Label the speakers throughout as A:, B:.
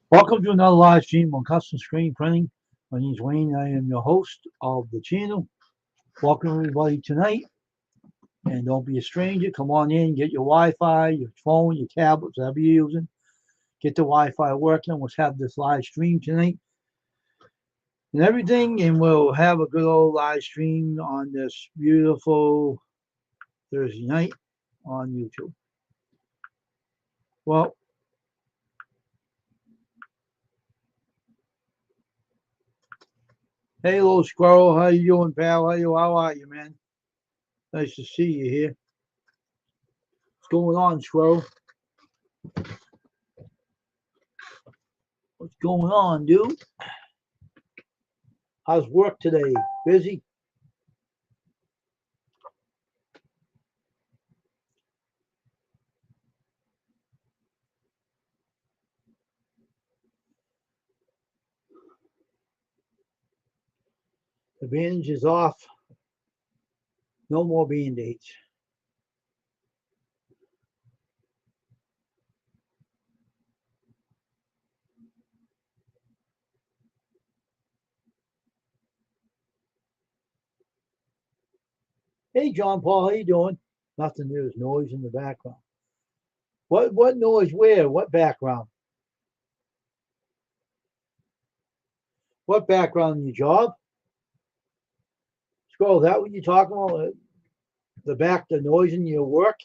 A: Welcome to another live stream on custom screen printing. My name is Wayne. I am your host of the channel. Welcome everybody tonight. And don't be a stranger. Come on in, get your Wi-Fi, your phone, your tablets, whatever you're using. Get the Wi-Fi working. Let's have this live stream tonight and everything. And we'll have a good old live stream on this beautiful Thursday night on YouTube. Well, hey, little squirrel. How you doing, pal? How are you, man? Nice to see you here. What's going on, squirrel? What's going on, dude? How's work today? Busy? The bandage is off. No more band-aids. Hey, John Paul, how you doing? Nothing. There's noise in the background. What noise? Where? What background? What background in your job? Scroll. Is that what you're talking about? The noise in your work?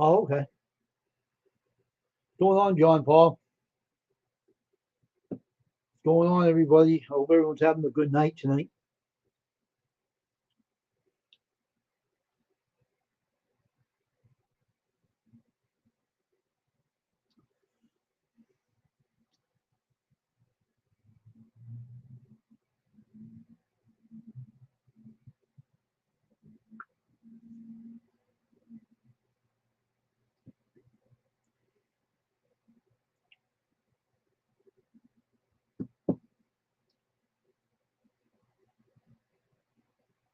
A: Oh, okay. What's going on, John Paul? What's going on, everybody? Hope everyone's having a good night tonight.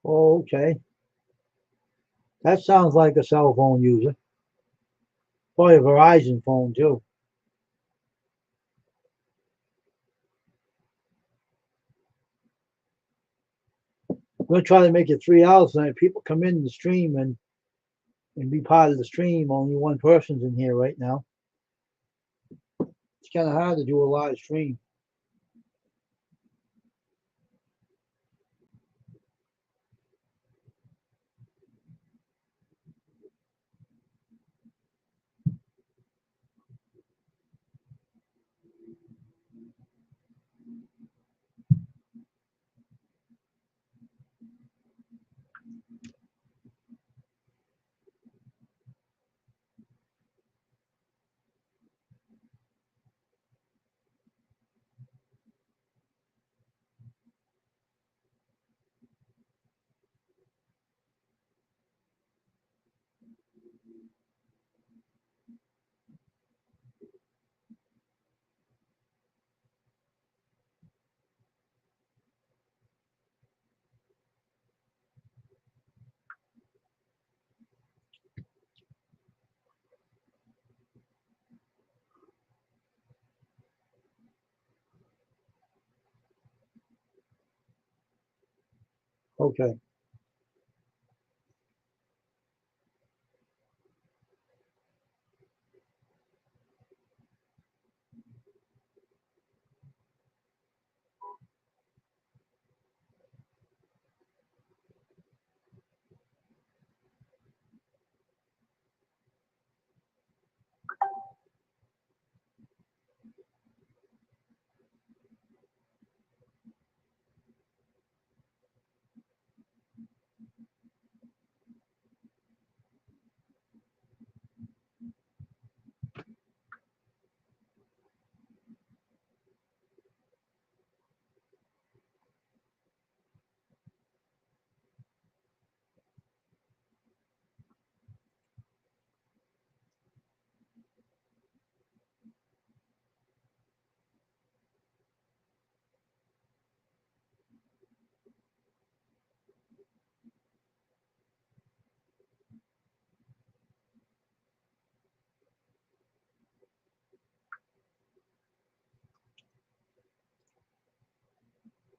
A: Oh, okay. That sounds like a cell phone user. Probably a Verizon phone, too. I'm going to try to make it 3 hours tonight. People come in the stream and be part of the stream. Only one person's in here right now. It's kind of hard to do a live stream. Okay.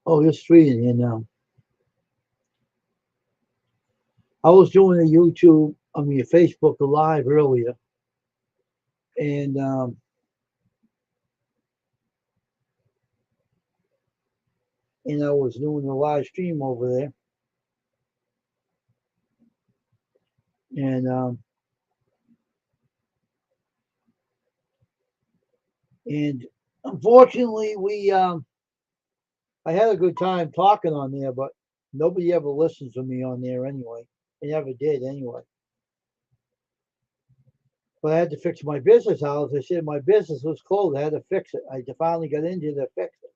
A: Oh, there's three in here now. I was doing a Facebook Live earlier, and I was doing a live stream over there, and and unfortunately I had a good time talking on there, but nobody ever listens to me on there anyway. They never did anyway. But I had to fix my business house. I said my business was closed. I had to fix it. I finally got into to fix it.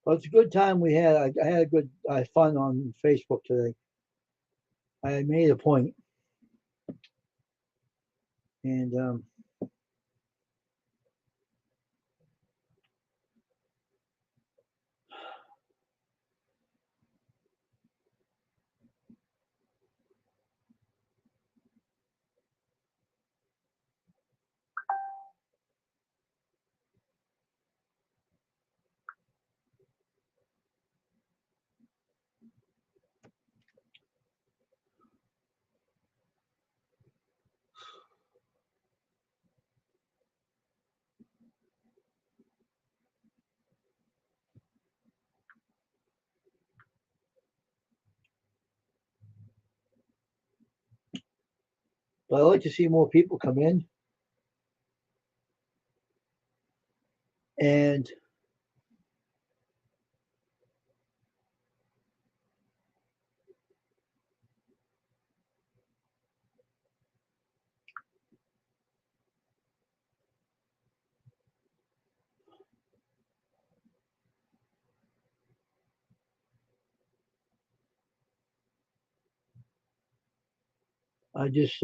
A: But it's a good time we had. I had a good fun on Facebook today. I made a point, and but I like to see more people come in, and I just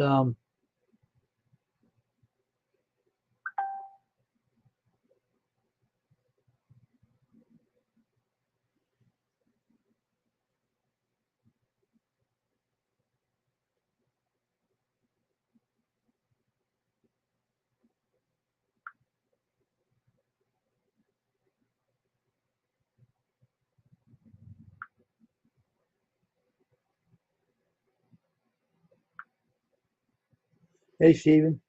A: hey Stephen,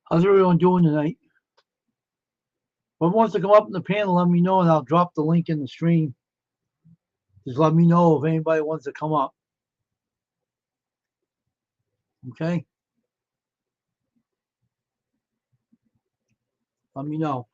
A: how's everyone doing tonight? Who wants to come up in the panel? Let me know, and I'll drop the link in the stream. Just let me know if anybody wants to come up. Okay, let me know.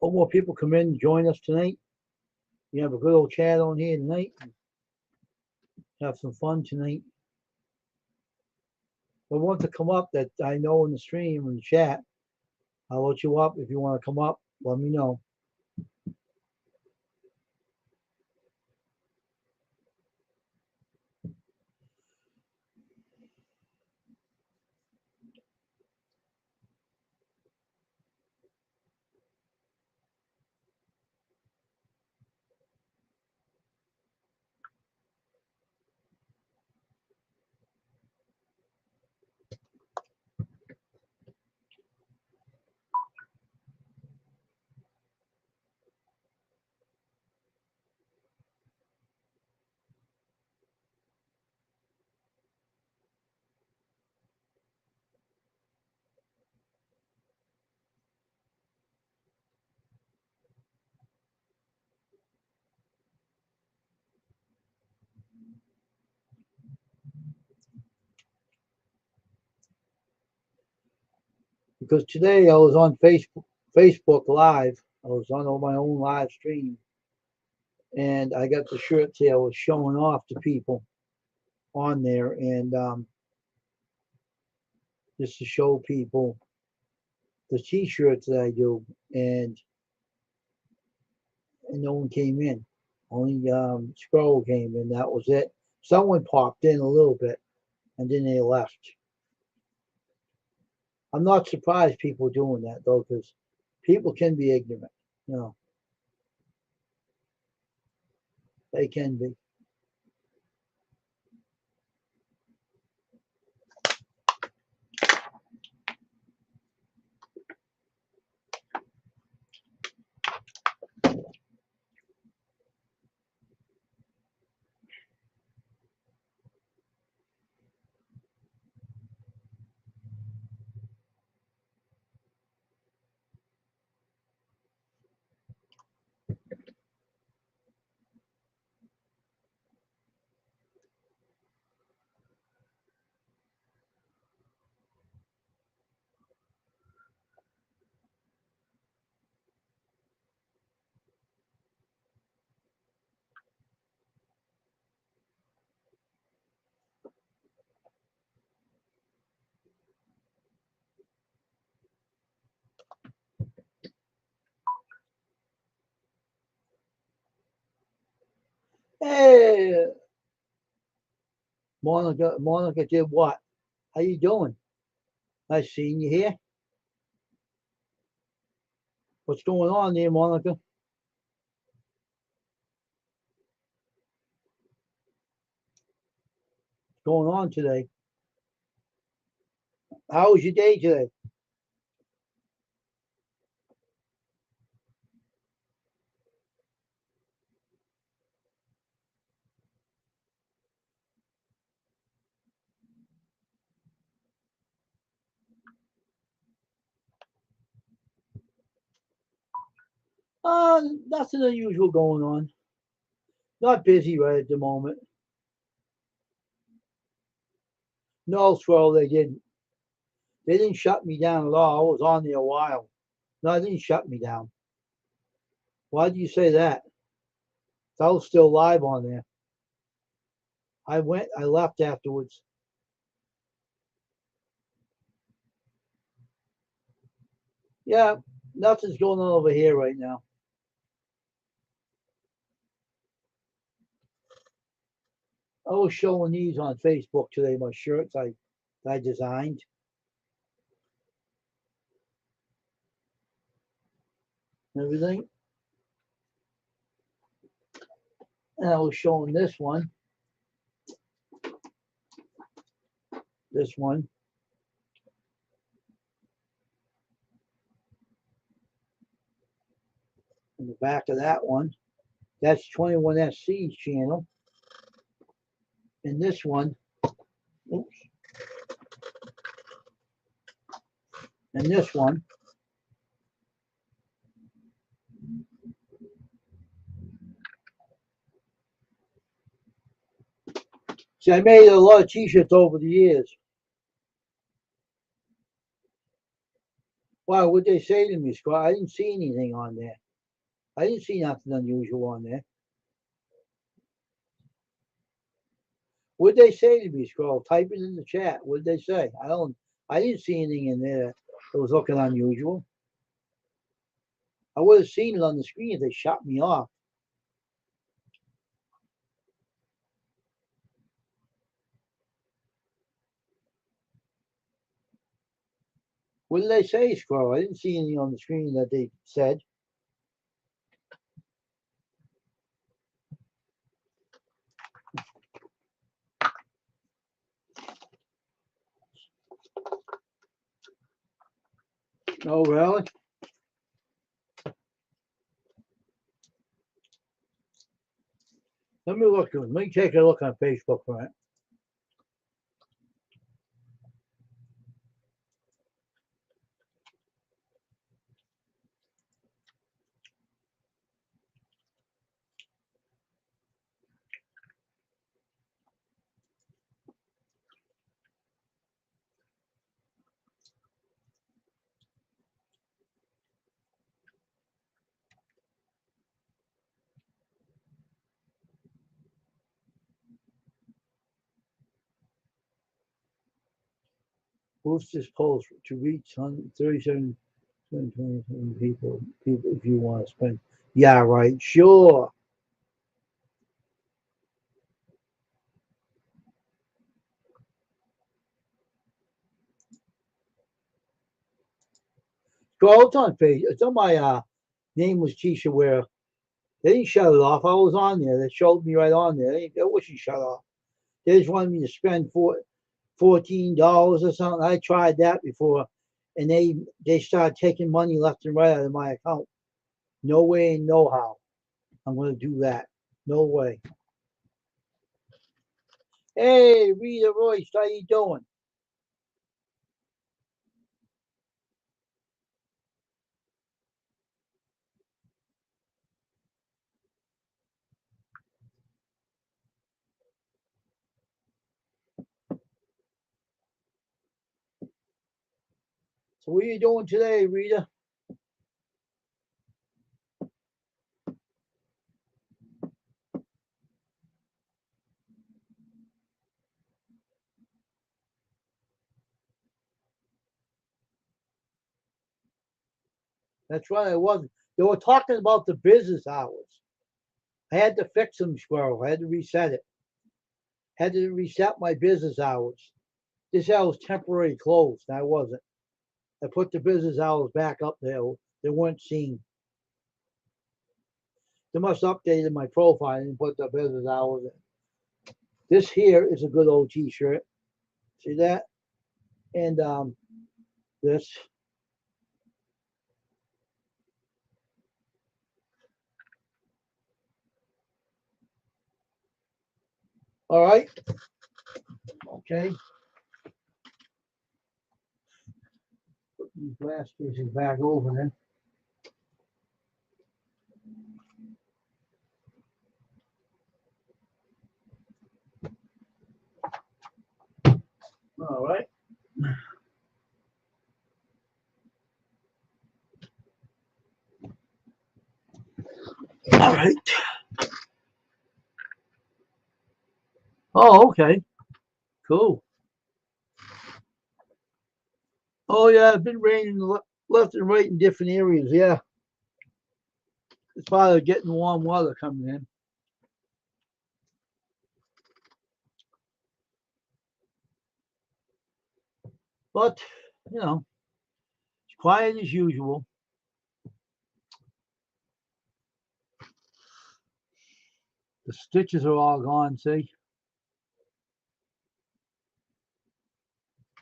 A: Hope more people come in and join us tonight. We have a good old chat on here tonight. Have some fun tonight. If I want to come up that I know in the stream and the chat, I'll let you up. If you want to come up, let me know. Because today I was on Facebook Live. I was on my own live stream, and I got the shirts here I was showing off to people on there, and just to show people the t-shirts that I do, and no one came in. Only Scroll came in. That was it. Someone popped in a little bit, and then they left. I'm not surprised people doing that though, because people can be ignorant. You know, they can be. Hey, Monica did what? How you doing? Nice seeing you here. What's going on there, Monica? What's going on today? How was your day today? Nothing unusual going on. Not busy right at the moment. No, Swirl, they didn't. They didn't shut me down at all. I was on there a while. No, they didn't shut me down. Why do you say that? I was still live on there. I left afterwards. Yeah, nothing's going on over here right now. I was showing these on Facebook today, my shirts I designed. Everything. And I was showing this one. This one. In the back of that one. That's 21SC's channel. And this one. Oops. And this one. See, I made a lot of t-shirts over the years. Why would they say to me, Scott? I didn't see anything on there. I didn't see nothing unusual on there. What'd they say to me, Scroll? Type it in the chat. What'd they say? I didn't see anything in there that was looking unusual. I would have seen it on the screen if they shot me off. What did they say, Squirrel? I didn't see anything on the screen that they said. Oh, really? Let me look. Let me take a look on Facebook for it. Boost this post to reach 137, 127 people if you want to spend. Yeah, right. Sure. Scroll, it's on Facebook. It's on my name was Keisha Ware. They didn't shut it off. I was on there. They showed me right on there. They wasn't shut off. They just wanted me to spend $14 or something. I tried that before, and they started taking money left and right out of my account. No way, no how. I'm going to do that. No way. Hey, Rita Royce, how you doing? So what are you doing today, Rita? That's right, I wasn't. They were talking about the business hours. I had to fix them, Squirrel. I had to reset it. Had to reset my business hours. This hour was temporarily closed. I wasn't. I put the business hours back up there. They weren't seen. They must have updated my profile and put the business hours in. This here is a good old t-shirt. See that? And this. All right. Okay. Put these glass cases back over there. All right. All right. Oh, okay. Cool. Oh, yeah. It's been raining left and right in different areas. Yeah. It's probably getting warm weather coming in. But, you know, it's quiet as usual. The stitches are all gone, see?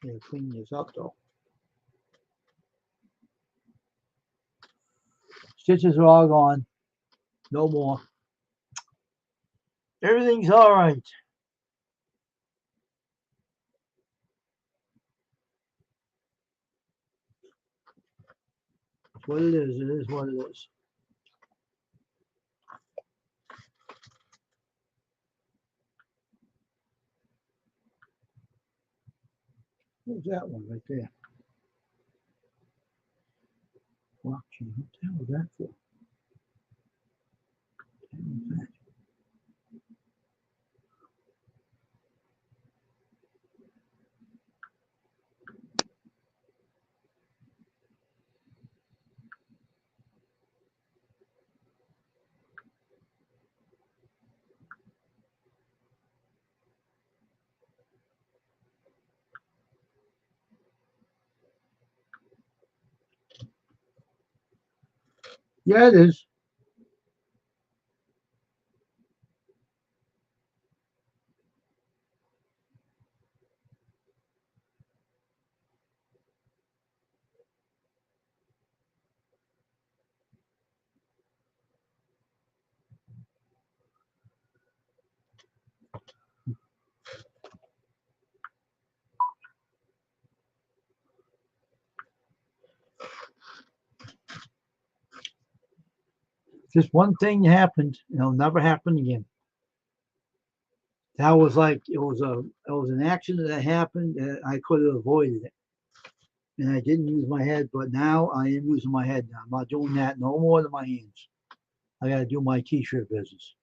A: Yeah, clean this up, though. Stitches are all gone. No more. Everything's all right. It's what it is. It is what it is. What's that one right there? Blockchain. What the hell is that for? What the hell is that? Yeah, it is. Just one thing happened, and it'll never happen again. That was like it was an accident that happened, and I could have avoided it. And I didn't use my head, but now I am using my head now. I'm not doing that no more than my hands. I got to do my t-shirt business.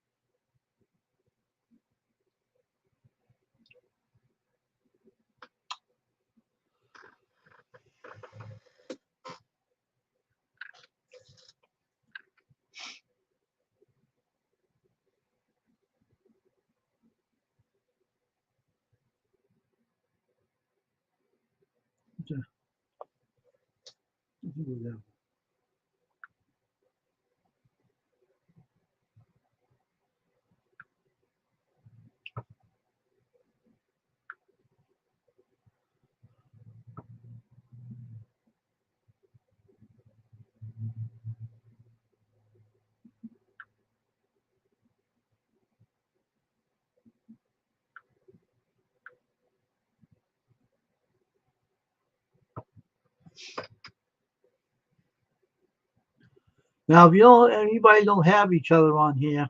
A: Now, if you don't, anybody don't have each other on here,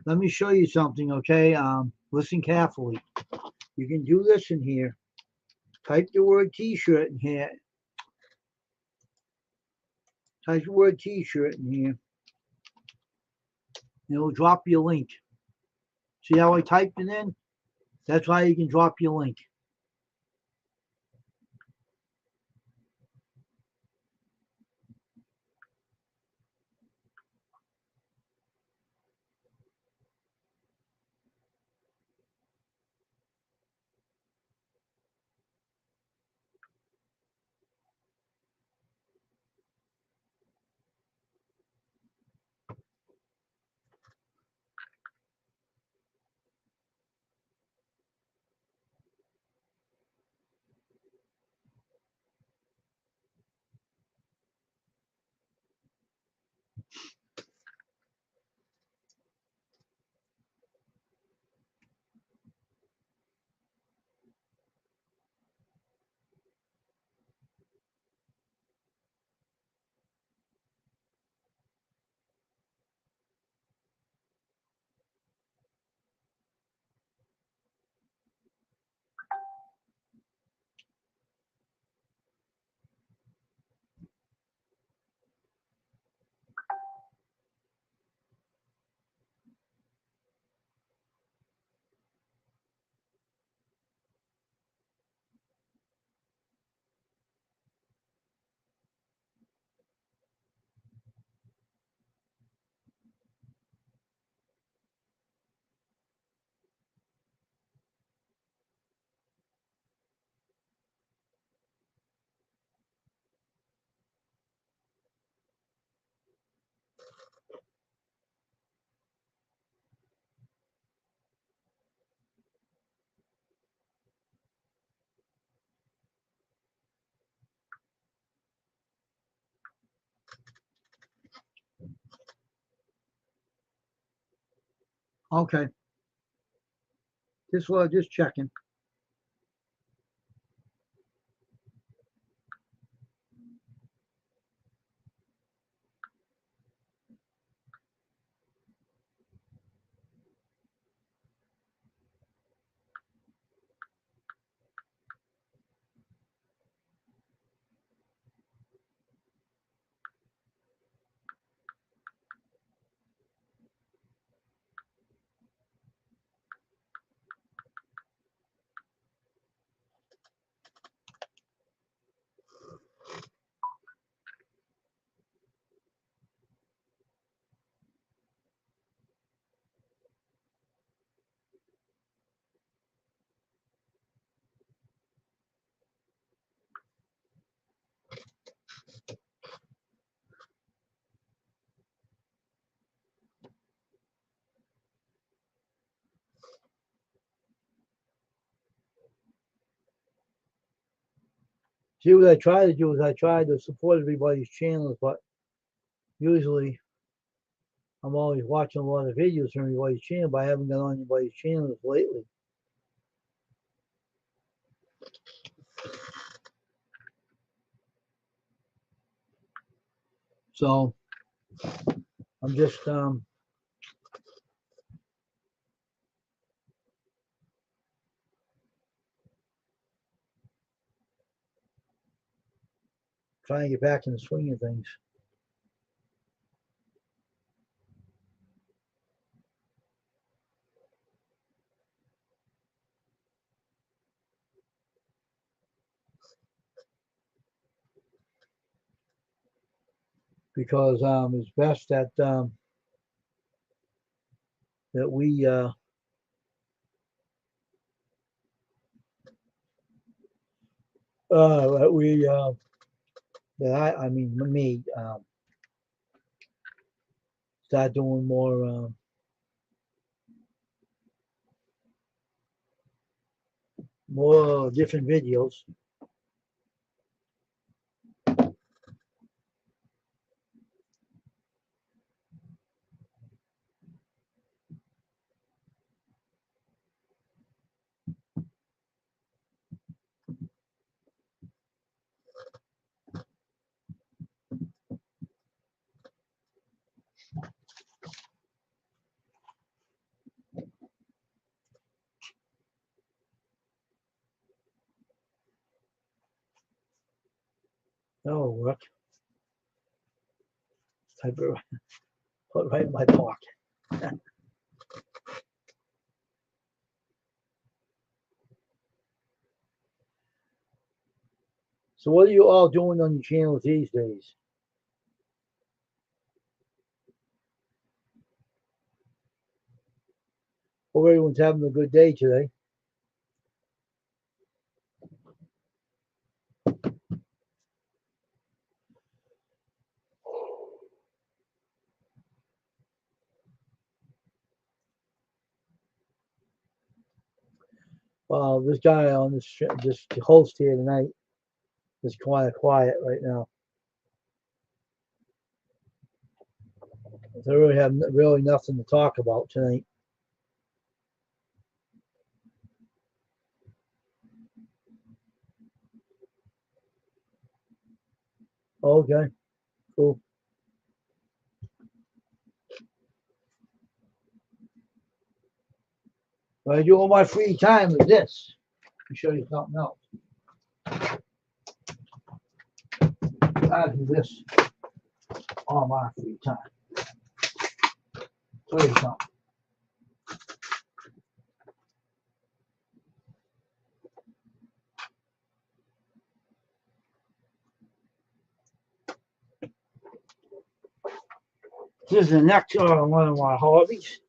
A: let me show you something, okay? Listen carefully. You can do this in here. Type the word t-shirt in here. Type the word t-shirt in here. And it'll drop your link. See how I typed it in? That's why you can drop your link. Okay. Just checking. See, what I try to do is I try to support everybody's channels, but usually I'm always watching a lot of videos from everybody's channel, but I haven't got on anybody's channels lately. So I'm just trying to get back in the swing of things. Because it's best that that we that I mean me start doing more different videos. That'll work. I put it right in my pocket. So what are you all doing on your channels these days? Hope everyone's having a good day today. This guy on this host here tonight is kind of quiet right now. So I really have really nothing to talk about tonight. Okay, cool. What I do all my free time is this. Let me show you something else. I do this all my free time. Show you something. This is the next one of my hobbies.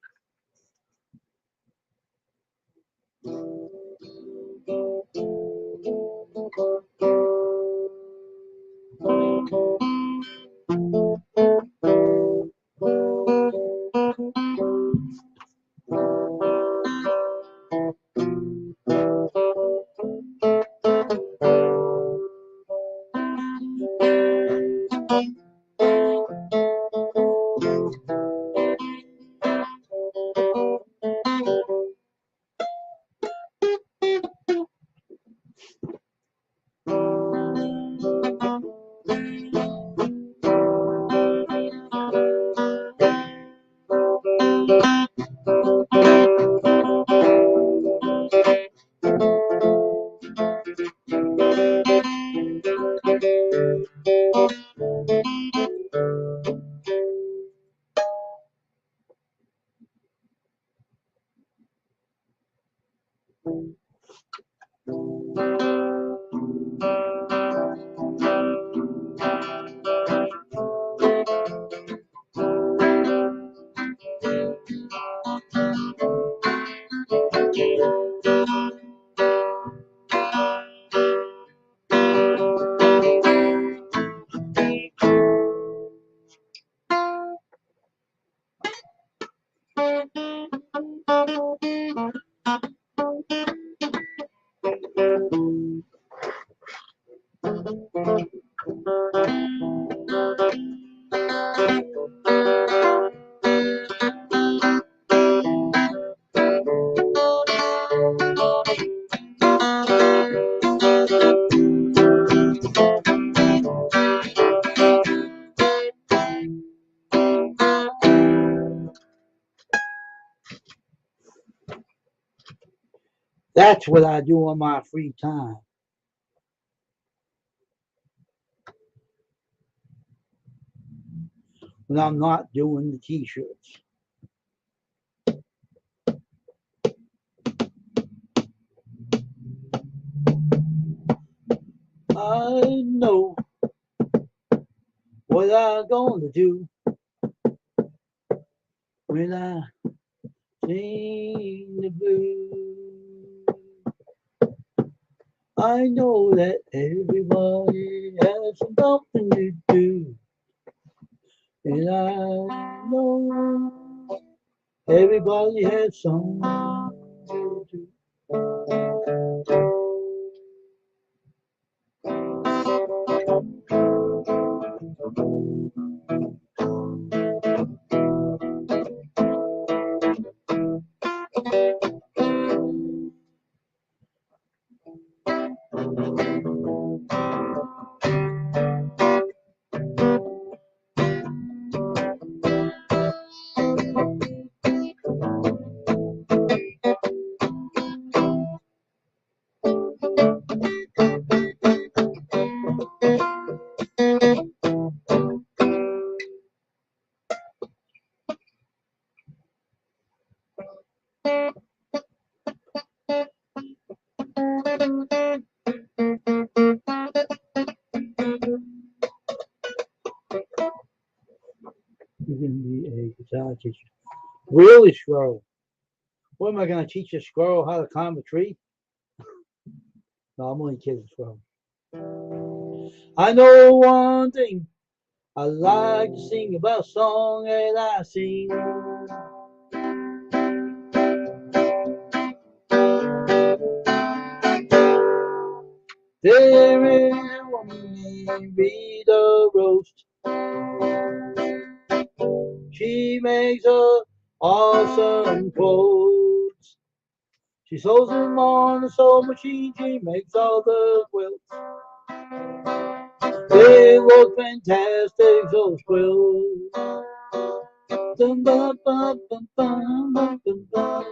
A: That's what I do on my free time. When I'm not doing the t-shirts. I know what I'm gonna do when I sing the blues. I know that everybody has something to do, and I know everybody has something to do. You can be a guitar teacher. Really, squirrel? What am I going to teach a squirrel how to climb a tree? No, I'm only kidding, squirrel. I know one thing. I like to sing about a song that I sing. There is a woman named Rita Roast. She makes awesome clothes. She sews them on the sewing machine. She makes all the quilts. They look fantastic, those quilts. Dum, bum, bum, bum, bum, bum, bum, bum,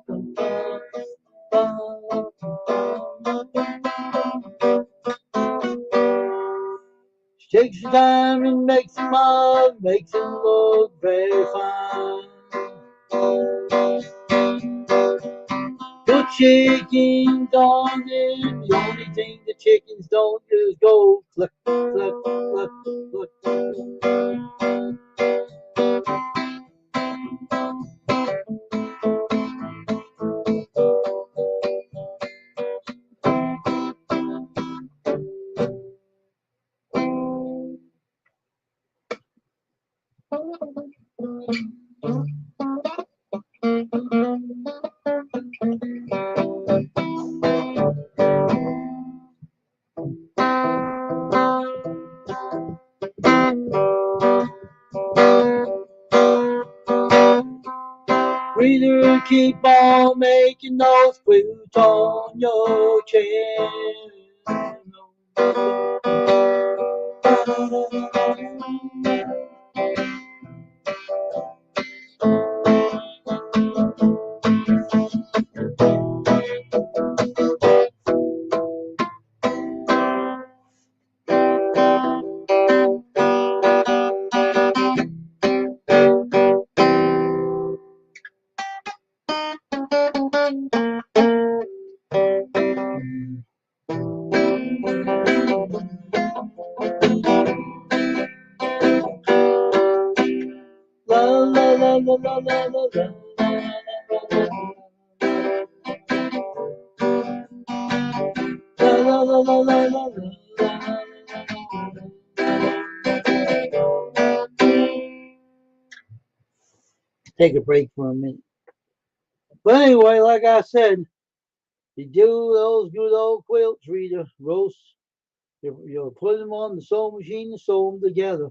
A: bum, bum. She takes her time and makes them up, makes them look very fine. Put chickens on them. The only thing the chickens don't do is go cluck, cluck, cluck, cluck, cluck. Reader, keep on making those quilts on your chair. La la la la la la la la. La la la la la la. Take a break for a minute. But anyway, like I said, you do those good old quilts, Rita Roast. You'll put them on the sewing machine and sew them together.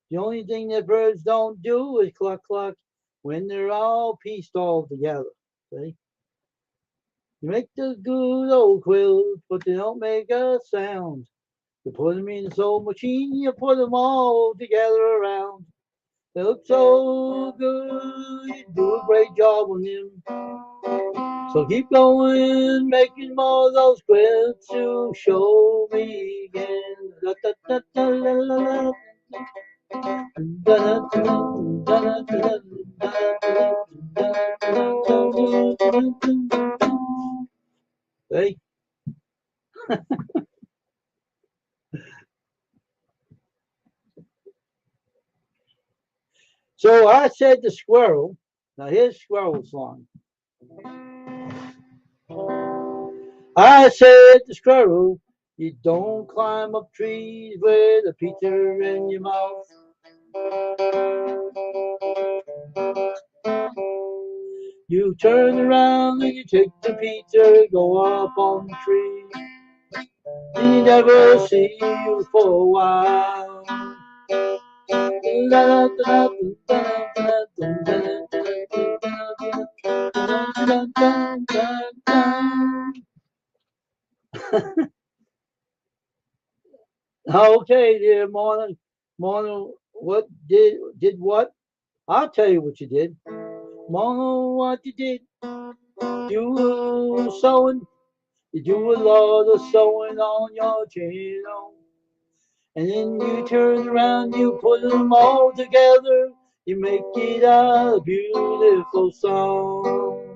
A: The only thing that birds don't do is cluck cluck when they're all pieced all together. See? You make the good old quilts, but they don't make a sound. You put them in the sewing machine, you put them all together around. They look so good, you do a great job on them. So keep going, making more of those quilts to show me again. La, da, da, da, la, la, la. Da, da, da, da, da, da, hey. So I said to Squirrel, now here's Squirrel song. I said to Squirrel, you don't climb up trees with a Peter in your mouth. You turn around and you take the Peter, go up on the tree. And you never see you for a while. Okay, dear Morning. Morning, what did what? I'll tell you what you did. Morning, what you did. You were sewing. You do a lot of sewing on your channel. And then you turn around, you put them all together. You make it a beautiful song.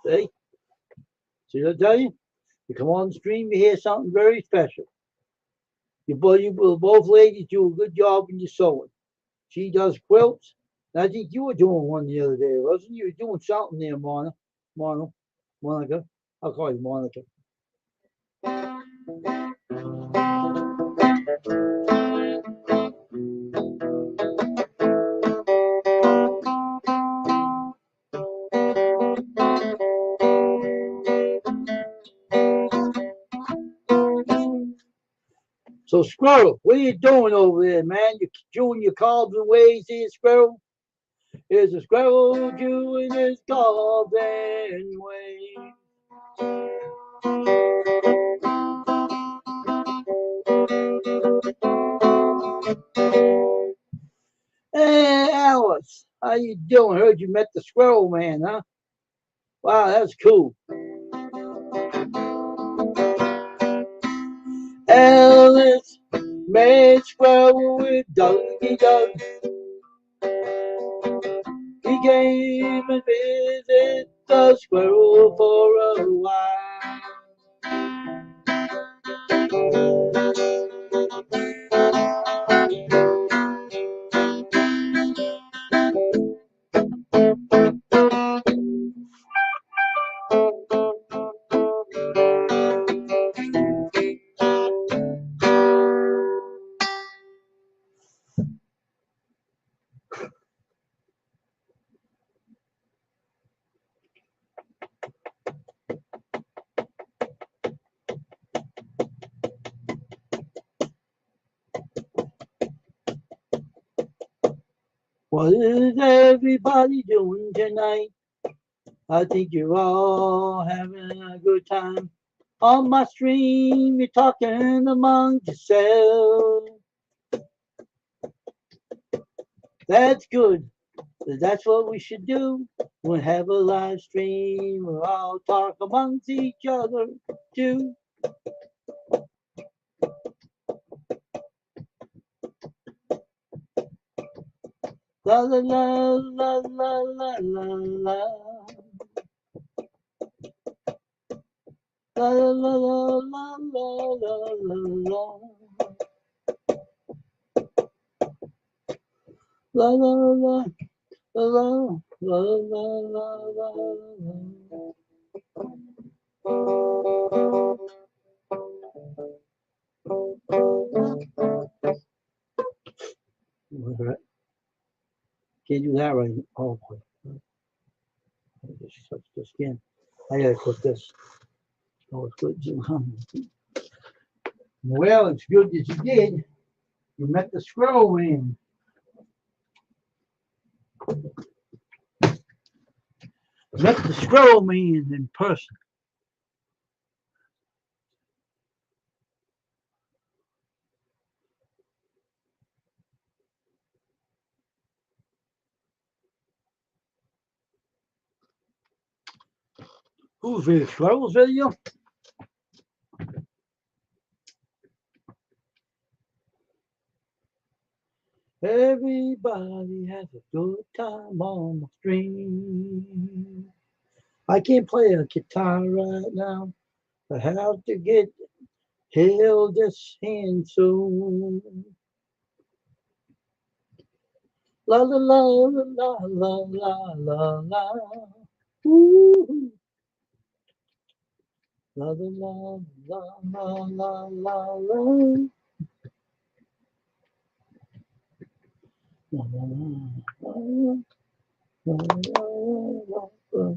A: See? See what I tell you? You come on the stream, you hear something very special. You both ladies do a good job in your sewing. She does quilts. And I think you were doing one the other day, wasn't you? You were doing something there, Monica. I'll call you Monica. So, Squirrel, what are you doing over there, man? You doing your carving ways here, Squirrel? Here's a squirrel doing his carving ways. Hey, Alice, how you doing? Heard you met the Squirrel Man, huh? Wow, that's cool. Alice met Squirrel with Dougie Doug. He came and visited the Squirrel for a while. What is everybody doing tonight? I think you're all having a good time. On my stream, you're talking among yourself. That's good. That's what we should do. We'll have a live stream. We'll all talk amongst each other too. La la la la la la la la. La la la la la la la la. La la la la la la la la. Can't do that right. Oh boy. Just touch the skin. I gotta put this. Oh, it's good. Well, it's good that you did. You met the Squirrel Man. Met the Squirrel Man in person. Who's video? Squirrel's video? Everybody has a good time on the stream. I can't play a guitar right now. I have to get held this hand soon. La la la la la la la la. Ooh. La la la la la la la la. La la la la la la.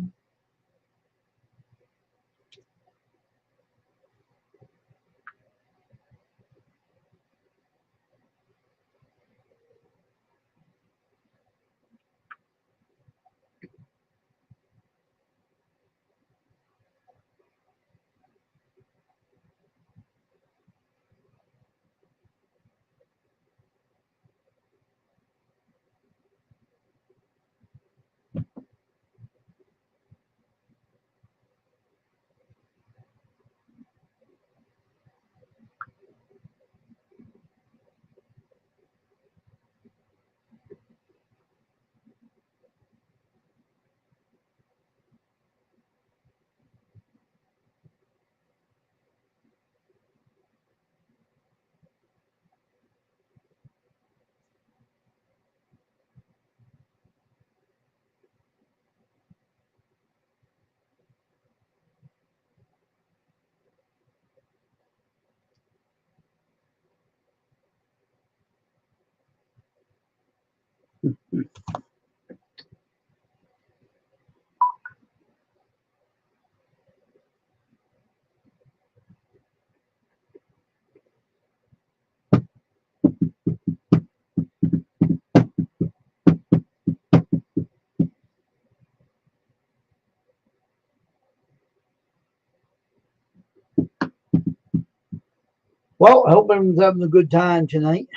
A: Well, I hope everyone's having a good time tonight.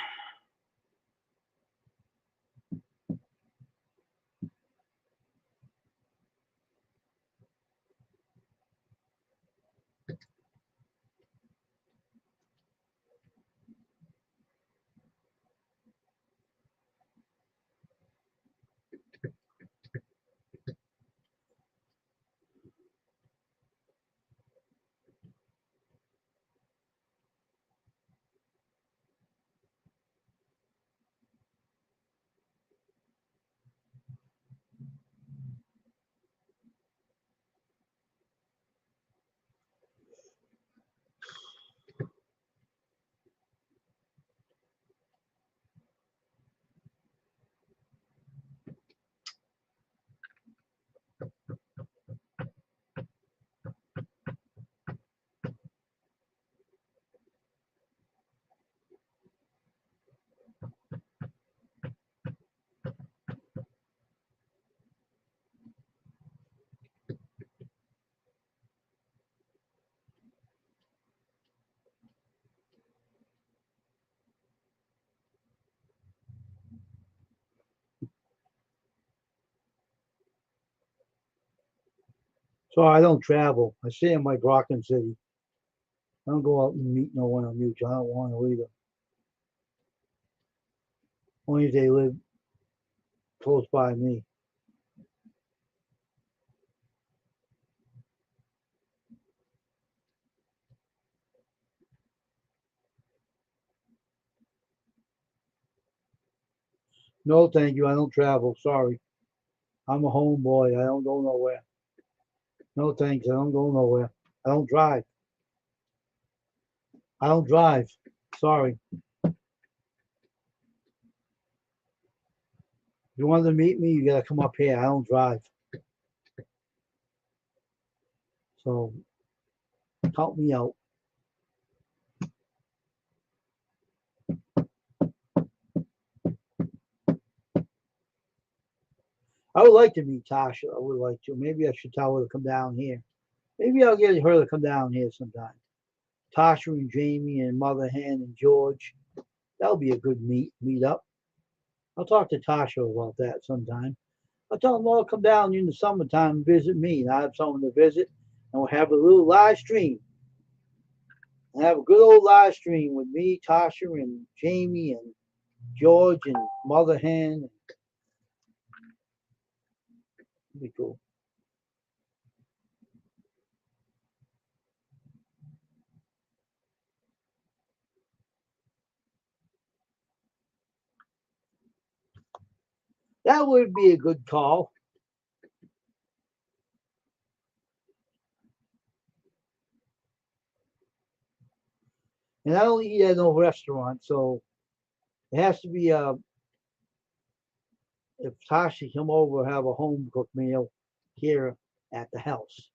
A: So I don't travel. I stay in my Brockton City. I don't go out and meet no one on mutual. I don't want to either. Only if they live close by me. No, thank you. I don't travel. Sorry. I'm a homeboy. I don't go nowhere. No, thanks. I don't go nowhere. I don't drive. I don't drive. Sorry. If you wanted to meet me, you gotta come up here. I don't drive. So help me out. I would like to meet Tasha. I would like to. Maybe I should tell her to come down here. Maybe I'll get her to come down here sometime. Tasha and Jamie and Mother Hen and George. That'll be a good meet up. I'll talk to Tasha about that sometime. I'll tell them all come down in the summertime and visit me. And I have someone to visit. and we'll have a little live stream. And have a good old live stream with me, Tasha, and Jamie, and George, and Mother Hen. It'll be cool. That would be a good call. And I don't eat at no restaurant, so it has to be if Tasha come over, have a home cooked meal here at the house.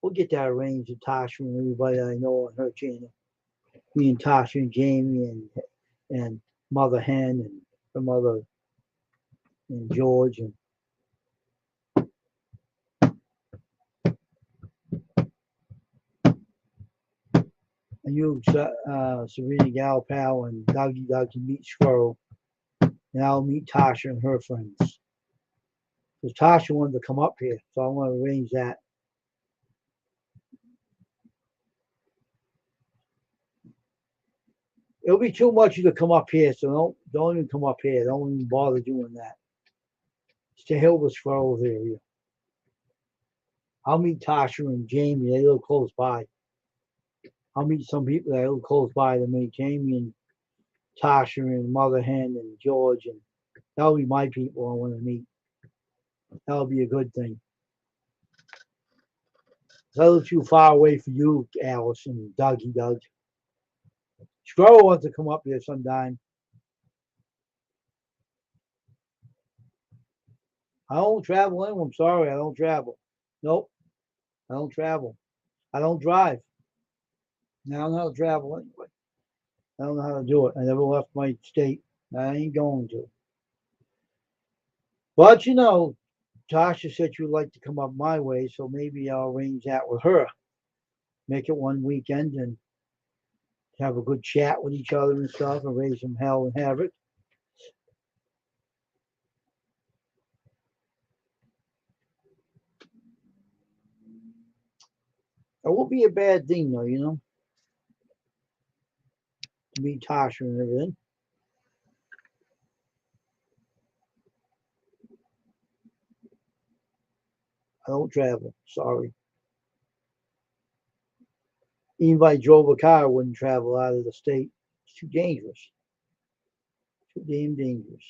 A: We'll get that arranged with Tasha and everybody I know on her channel. Me and Tasha and Jamie and Mother Hen and her mother and George and you, Serena Gal Pal and Doggy meet Squirrel, and I'll meet Tasha and her friends. Because Tasha wanted to come up here, so I want to arrange that. It'll be too much to come up here, so don't even come up here. Don't even bother doing that. Stay here with Squirrel's area. I'll meet Tasha and Jamie. They live close by. I'll meet some people that live close by to meet Jamie and Tasha and Mother Hen and George, and that'll be my people I want to meet. That'll be a good thing. It's a little too far away for you, Alice and Doug. Squirrel wants to come up here sometime. I don't travel anywhere. I'm sorry, I don't travel. Nope, I don't travel. I don't drive. I don't know how to travel anyway. I don't know how to do it. I never left my state. I ain't going to. But Tasha said she would like to come up my way, so maybe I'll arrange that with her. Make it one weekend and have a good chat with each other and stuff and raise some hell and havoc. It won't be a bad thing though, to meet Tasha and everything. I don't travel. Sorry. Even if I drove a car, I wouldn't travel out of the state. It's too dangerous. Too damn dangerous.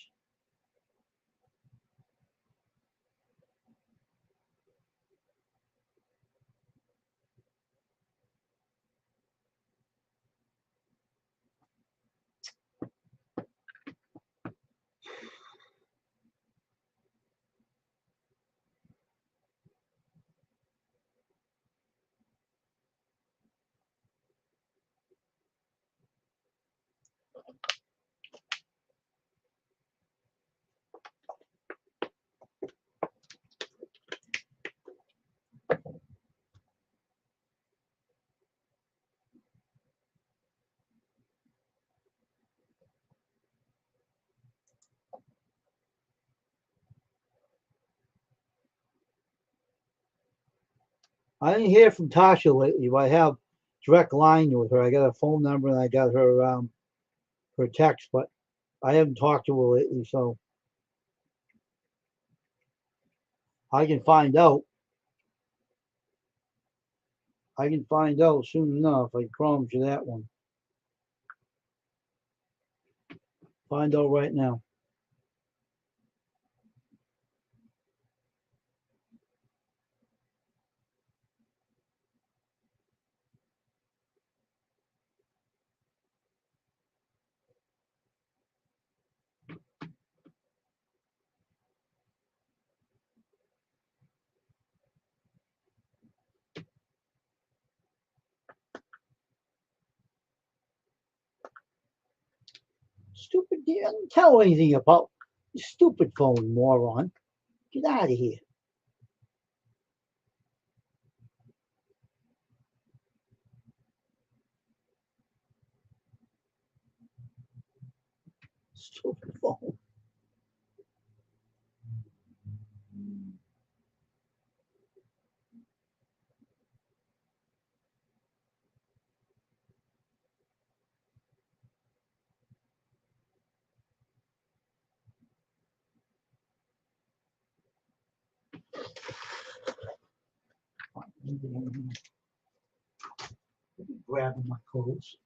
A: I didn't hear from Tasha lately, but I have direct line with her. I got a phone number and I got her text, but I haven't talked to her lately, so I can find out. I can find out soon enough. I promise you that one. Find out right now. Stupid, you didn't tell anything about stupid phone, moron. Get out of here. Stupid phone. Grabbing my clothes.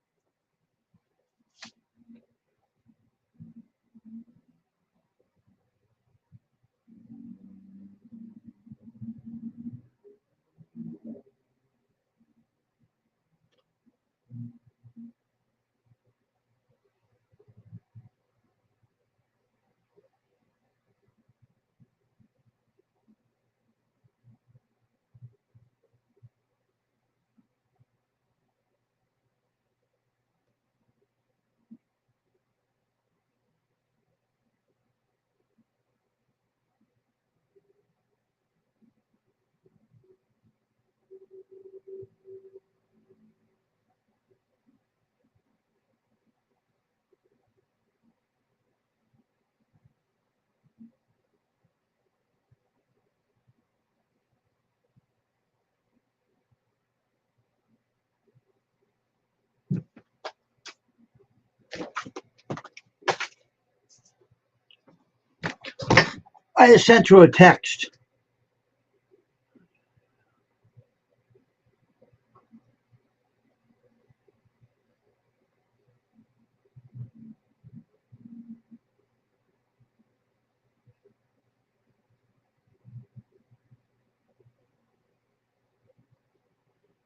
A: I just sent her a text.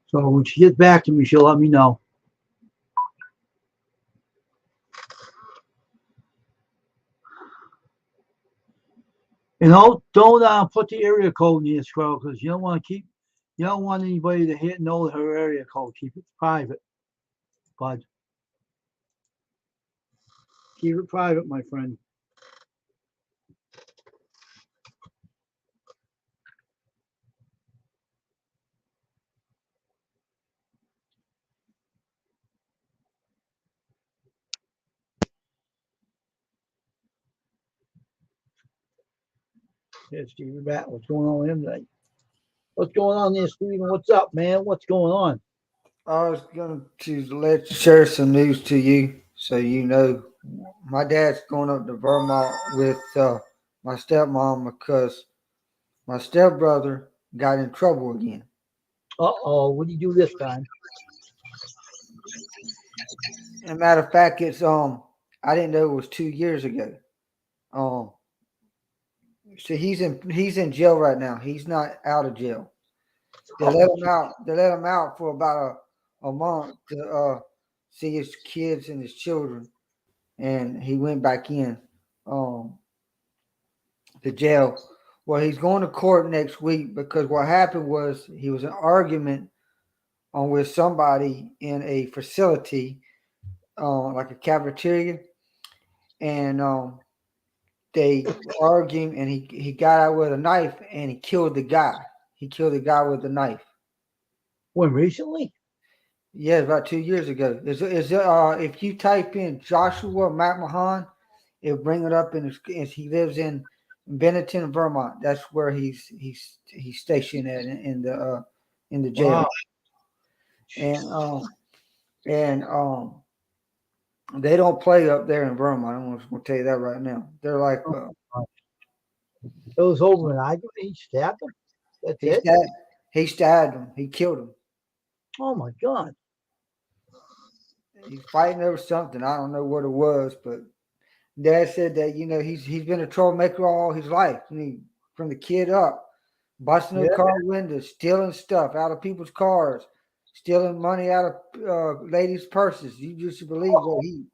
A: So when she gets back to me, she'll let me know. Don't put the area code in your scroll because you don't want anybody to know her area code. Keep it private, bud. Keep it private, my friend. Here's Stevie Bat. What's going on with him today? What's going on there, Steven? What's up, man? What's going on?
B: I was going to share some news to you so you know. My dad's going up to Vermont with my stepmom because my stepbrother got in trouble again.
A: Uh-oh, what did you do this time?
B: As a matter of fact, it's I didn't know it was 2 years ago. So he's in jail right now. He's not out of jail. They let him out. They let him out for about a month to see his kids and his children, and he went back in to jail. Well, he's going to court next week because what happened was he was in an argument with somebody in a facility, like a cafeteria, and they were arguing, and he got out with a knife and he killed the guy. He killed the guy with the knife.
A: When recently?
B: Yeah, about 2 years ago. If you type in Joshua McMahon, it'll bring it up, and he lives in Bennington, Vermont. That's where he's stationed at in the jail.
A: Wow.
B: And they don't play up there in Vermont. I'm going to tell you that right now. They're like
A: It was over in Iowa. He stabbed him. That's
B: he
A: it.
B: stabbed him. He killed him.
A: Oh my God.
B: He's fighting over something. I don't know what it was, but Dad said that he's been a troublemaker all his life. From the kid up, busting the car windows, stealing stuff out of people's cars, stealing money out of ladies' purses. You just believe what he.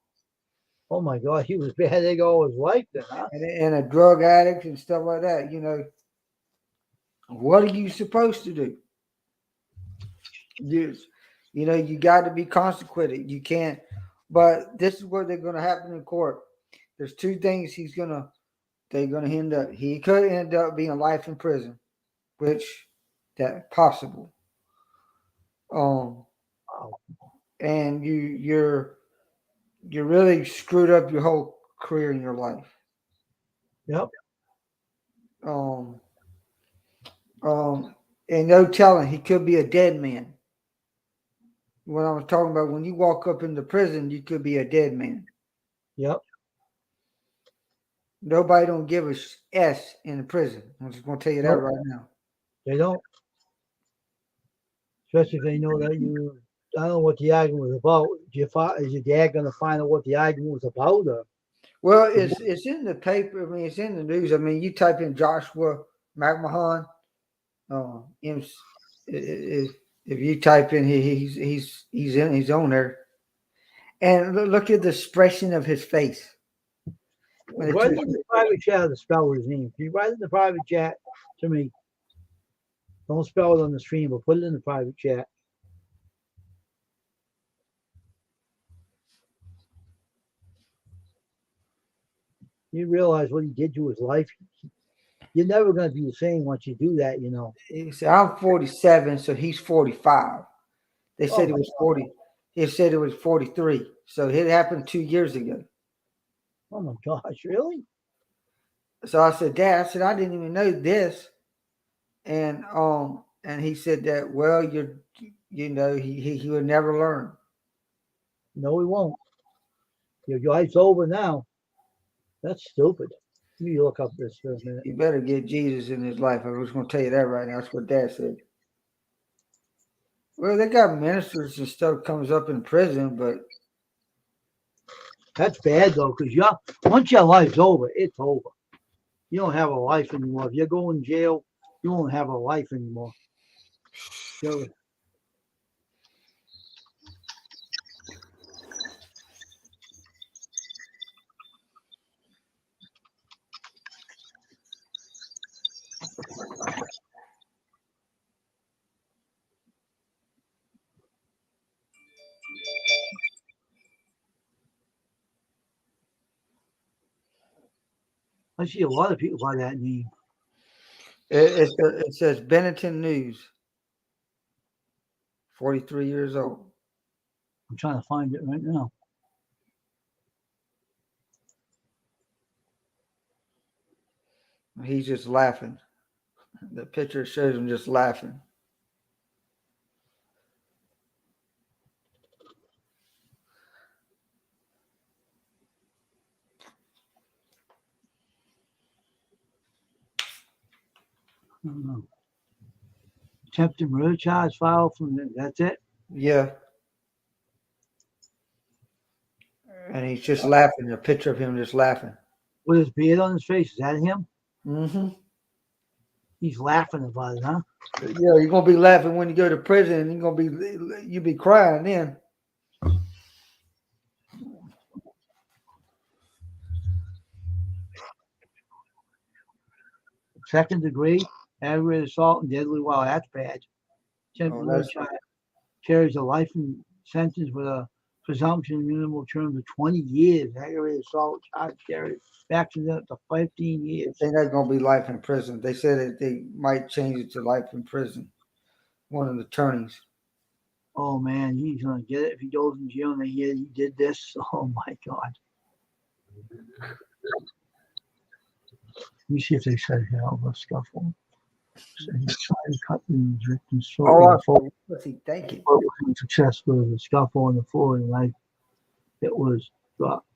A: Oh my God, he was bad egg all his life then, huh?
B: And a drug addict and stuff like that. What are you supposed to do? You got to be consequented. You can't. But this is what they're going to happen in court. There's two things they're going to end up. He could end up being life in prison, which that's possible. And you're really screwed up your whole career in your life.
A: Yep.
B: And no telling, he could be a dead man. What I was talking about, when you walk up into prison, you could be a dead man.
A: Yep.
B: Nobody don't give a S in the prison. I'm just going to tell you that right now.
A: They don't. especially if they know that you. I don't know what the argument was about. Is your dad going to find out what the argument was about? Or?
B: Well, it's in the paper. I mean, it's in the news. I mean, you type in Joshua McMahon. If you type in he's on there, and look at the expression of his face.
A: Write in the private chat how to spell his name. If you write in the private chat to me, don't spell it on the stream, but put it in the private chat. You realize what he did to his life. You're never going to be the same once you do that, you know.
B: He said, I'm 47, so he's 45. They said it was 40. They said it was 43. So it happened 2 years ago.
A: Oh my gosh, really?
B: So I said, Dad, I said, I didn't even know this. And he said that, well, he would never learn.
A: No, he won't. Your life's over now. That's stupid. Let me look up this for a minute.
B: You better get Jesus in his life. I was going to tell you that right now. That's what Dad said. Well, they got ministers and stuff comes up in prison, but
A: that's bad though, because once your life's over, it's over. You don't have a life anymore. If you're going to jail, you won't have a life anymore. I see a lot of people by that name.
B: It says Bennington News. 43 years old.
A: I'm trying to find it right now.
B: He's just laughing. The picture shows him just laughing.
A: I don't know. Attempted murder charge filed that's it?
B: Yeah. And he's just laughing. A picture of him just laughing.
A: With his beard on his face. Is that him?
B: Mm-hmm.
A: He's laughing about it, huh?
B: Yeah, you're gonna be laughing when you go to prison. You'll be crying then.
A: Second degree, aggravated assault and deadly while that's bad. Carries a life sentence with a presumption minimal term of 20 years. Aggravated assault charge carries maximum up to 15 years.
B: They're not going to be life in prison. They said that they might change it to life in prison. One of the attorneys.
A: Oh man, he's gonna get it if he goes in jail and they hear he did this. Oh my God. Let me see if they said here of a scuffle. So he tried to cut the victim's throat.
B: What's he thinking?
A: Successful with a scuffle on the floor and like it was dropped.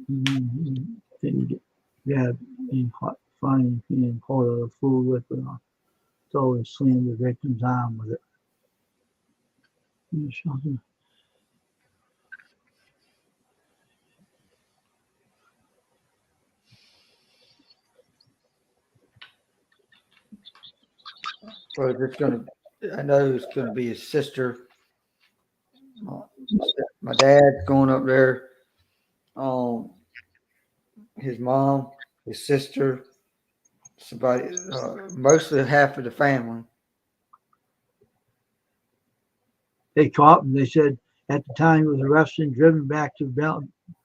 A: Didn't get being caught finding being part of the food with it. So he slammed the victim's arm with it.
B: Well, I know it's gonna be his sister. My dad's going up there. His mom, his sister, somebody, mostly half of the family.
A: They caught him. They said at the time he was arrested and driven back to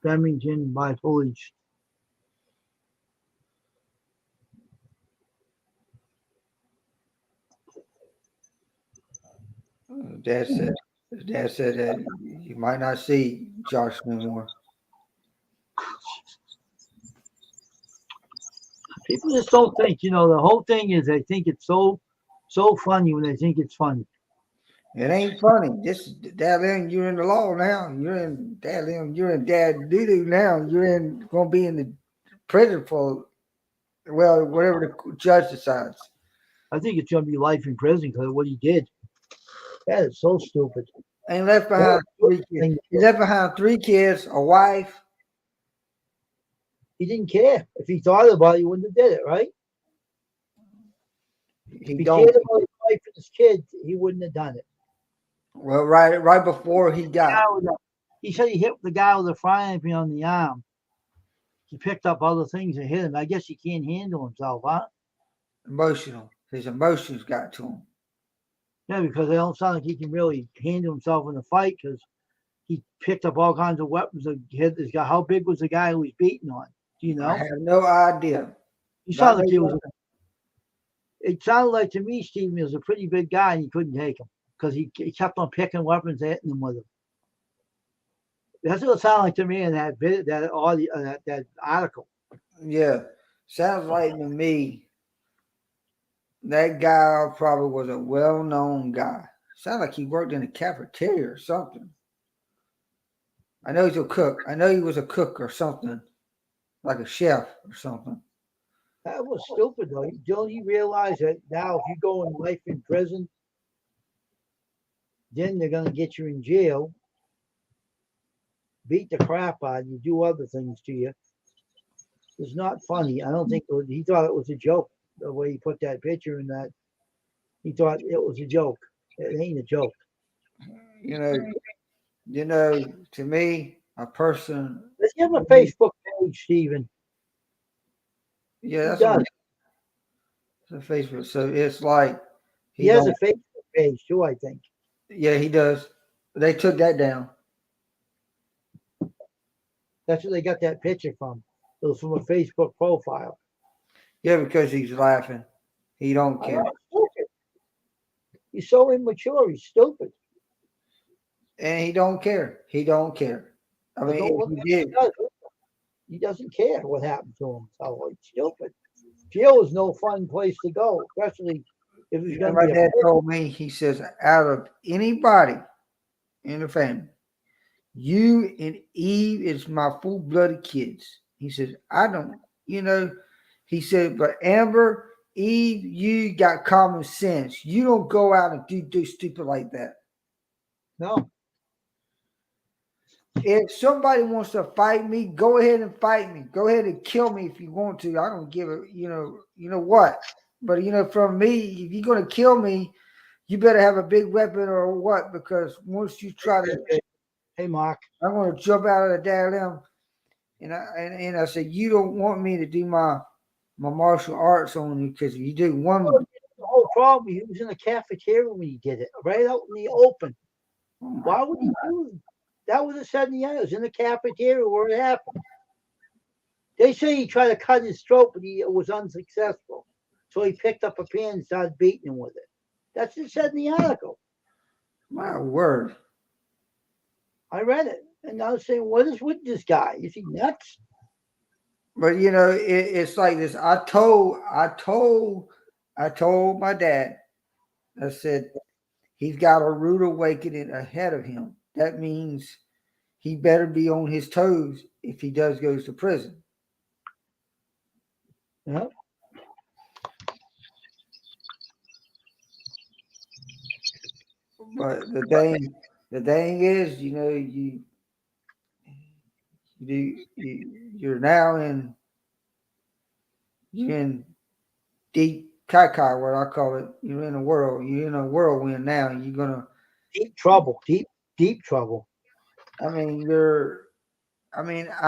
A: Birmingham by police.
B: Dad said that you might not see Josh no more.
A: People just don't think, the whole thing is they think it's so funny when they think it's funny.
B: It ain't funny. Dad, you're in the law now. You're in dad doo-doo now. You're gonna be in the prison for whatever the judge decides.
A: I think it's gonna be life in prison because of what he did. That is so stupid.
B: And he left behind three kids. He left behind 3 kids, a wife.
A: He didn't care. If he thought about it, he wouldn't have did it, right? If
B: He
A: he
B: don't.
A: cared about his wife and his kids, he wouldn't have done it.
B: Well, right before he died.
A: He said he hit the guy with a frying pan on the arm. He picked up other things and hit him. I guess he can't handle himself, huh?
B: Emotional. His emotions got to him.
A: Yeah, because they don't sound like he can really handle himself in a fight because he picked up all kinds of weapons. This guy, how big was the guy who was beating on? Do you know?
B: I have no idea.
A: He sounded like he was. It sounded like to me, Stephen, he was a pretty big guy and he couldn't take him because he kept on picking weapons and hitting them with them. That's what it sounded like to me in that that article.
B: Yeah, sounds like to me that guy probably was a well-known guy. Sounds like he worked in a cafeteria or something. I know he's a cook. I know he was a cook or something, like a chef or something.
A: That was stupid, though. Don't you realize that now if you go in life in prison, then they're going to get you in jail, beat the crap out of you, do other things to you. It's not funny. I don't think he thought it was a joke, the way he put that picture in that. He thought it was a joke. It ain't a joke.
B: You know, to me, a person.
A: Let's give him a Facebook page, Stephen.
B: Yeah, that's a Facebook. So it's like
A: he has a Facebook page too, I think.
B: Yeah, he does. They took that down.
A: That's where they got that picture from. It was from a Facebook profile.
B: Yeah, because he's laughing. He don't care.
A: He's so immature. He's stupid.
B: And he don't care. He don't care. I mean,
A: he doesn't care what happened to him. So it's stupid. Jail is no fun place to go, especially if he's going to be.
B: My dad told me, he says, out of anybody in the family, you and Eve is my full-blooded kids. He says, I don't, he said, but Amber, Eve, you got common sense. You don't go out and do stupid like that.
A: No.
B: If somebody wants to fight me, go ahead and fight me. Go ahead and kill me if you want to. I don't give a, you know what. But, from me, if you're going to kill me, you better have a big weapon or what, because once you try to.
A: Hey, Mark.
B: I'm going to jump out of the damn. And I said, you don't want me to do my martial arts on you, because if you do one.
A: The whole problem, he was in the cafeteria when he did it, right out in the open. Why would he do it? That was a sudden years in the cafeteria where it happened. They say he tried to cut his throat, but he was unsuccessful. So he picked up a pan and started beating him with it. That's what it said in the article.
B: My word.
A: I read it. And I was saying, what is with this guy? Is he nuts?
B: But it's like this. I told my dad, I said, he's got a rude awakening ahead of him. That means he better be on his toes if he goes to prison.
A: Yeah.
B: But the thing is, you're now you're in deep caca, what I call it. You're in a whirlwind now. You're gonna
A: deep trouble. Deep trouble.
B: I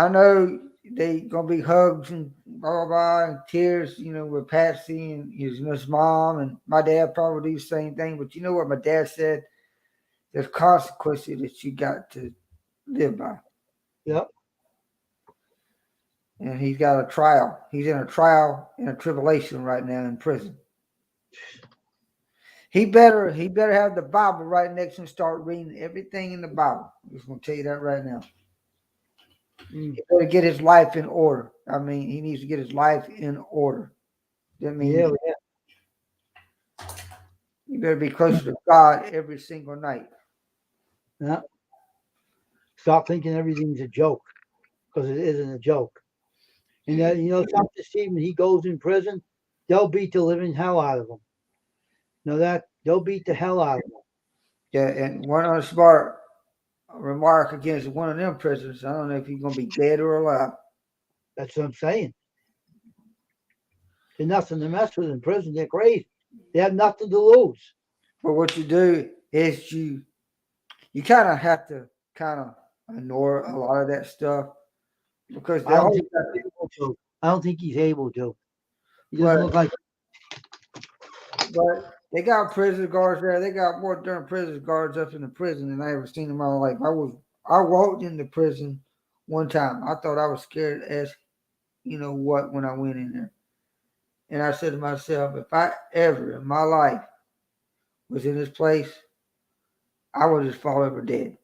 B: know they gonna be hugs and blah blah and tears, with Patsy and his mom, and my dad probably do the same thing. But you know what my dad said? There's consequences that you got to live by.
A: Yep.
B: And he's got a trial. He's in a trial and a tribulation right now in prison. He better have the Bible right next to him and start reading everything in the Bible. I'm just going to tell you that right now. He better get his life in order. I mean, he needs to get his life in order. That means you better be closer to God every single night.
A: Yeah. Stop thinking everything's a joke, because it isn't a joke. And something, Stephen, he goes in prison, they'll beat the living hell out of him. They'll beat the hell out of him.
B: Yeah, and one unsmart remark against one of them prisoners. I don't know if he's gonna be dead or alive.
A: That's what I'm saying. There's nothing to mess with in prison. They're crazy. They have nothing to lose.
B: But what you do is you kind of have to kind of ignore a lot of that stuff because
A: I
B: they
A: don't
B: always
A: think he's able to. I don't think he's able to. He doesn't
B: but
A: look like.
B: but they got prison guards there. They got more darn prison guards up in the prison than I ever seen in my life. I walked into prison one time. I thought I was scared as you know what when I went in there. And I said to myself, if I ever in my life was in this place, I would just fall over dead.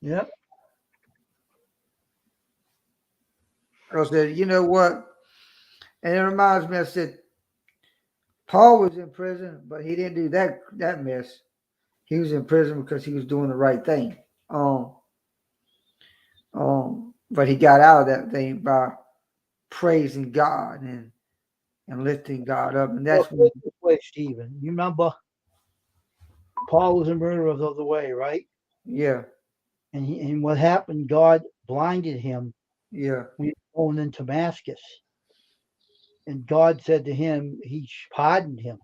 A: Yep.
B: I said, you know what? And it reminds me, I said, Paul was in prison, but he didn't do that mess. He was in prison because he was doing the right thing. But he got out of that thing by praising God and lifting God up. And
A: Well,
B: that's
A: put
B: when,
A: it this way, Stephen. You remember Paul was a murderer of the way, right?
B: yeah,
A: And what happened? God blinded him
B: yeah,
A: when he was going in Damascus. And God said to him, He pardoned him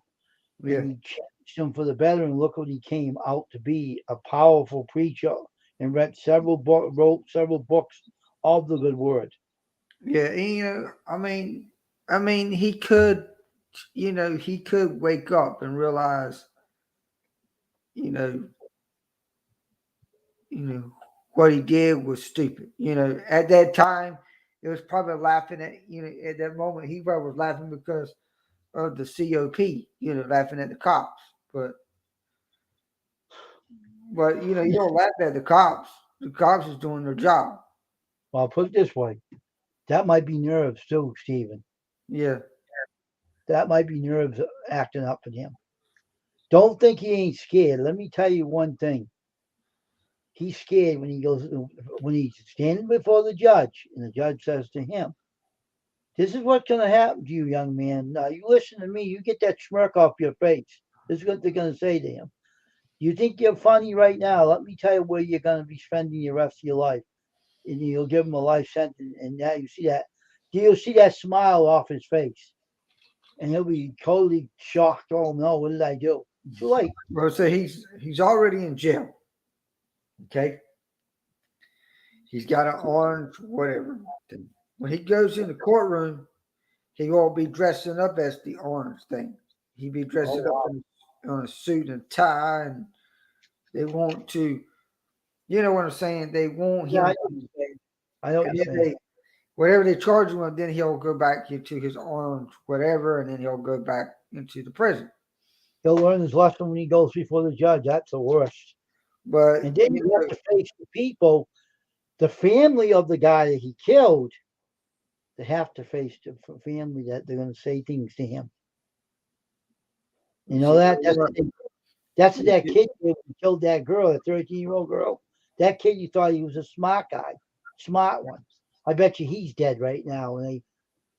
B: yeah,
A: and He changed him for the better. And look what he came out to be, a powerful preacher, and wrote several books of the good word.
B: yeah. And, I mean, he could, he could wake up and realize, you know, you know, what he did was stupid. At that time, it was probably laughing at that moment, he probably was laughing because of the COP, laughing at the cops. But you don't laugh at the cops. The cops is doing their job.
A: Well, I'll put it this way, that might be nerves too, Stephen.
B: Yeah.
A: That might be nerves acting up in him. Don't think he ain't scared. Let me tell you one thing. He's scared when he's standing before the judge, and the judge says to him, "This is what's going to happen to you, young man. Now you listen to me. You get that smirk off your face. This is what they're going to say to him. You think you're funny right now? Let me tell you where you're going to be spending the rest of your life." And you'll give him a life sentence, and now you'll see that smile off his face, and he'll be totally shocked. Oh no, what did I do? Too late.
B: Well, so he's already in jail. Okay. He's got an orange whatever. When he goes in the courtroom, he won't be dressing up as the orange thing. He'll be
A: Oh
B: dressing up
A: wow.
B: in a suit and tie, and they want to, you know what I'm saying? They want
A: Yeah, I
B: him
A: know what
B: to,
A: you're saying. I know what
B: and
A: you're
B: then
A: saying.
B: whatever they charge him with, then he'll go back into his orange whatever, and then he'll go back into the prison.
A: He'll learn his lesson when he goes before the judge. That's the worst.
B: But
A: And then you have to face the people, the family of the guy that he killed. They have to face the family that they're going to say things to him. You know
B: see,
A: that? That's what that kid did when he killed that girl, the 13-year-old girl. That kid, you thought he was a smart guy, smart one. I bet you he's dead right now. And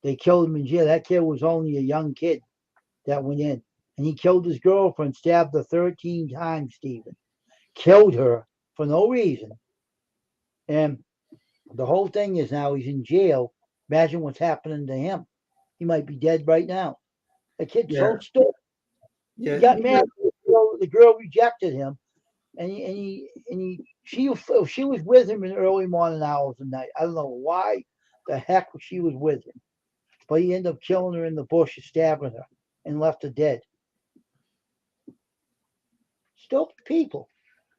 A: they killed him in jail. That kid was only a young kid that went in. And he killed his girlfriend, stabbed her 13 times, Stephen. Killed her for no reason. And the whole thing is now he's in jail. Imagine what's happening to him. He might be dead right now. The kid's
B: yeah,
A: so stupid. He
B: yeah,
A: got mad. The girl rejected him, she was with him in the early morning hours of the night. I don't know why the heck she was with him, but he ended up killing her in the bush, stabbing her, and left her dead. Stupid people.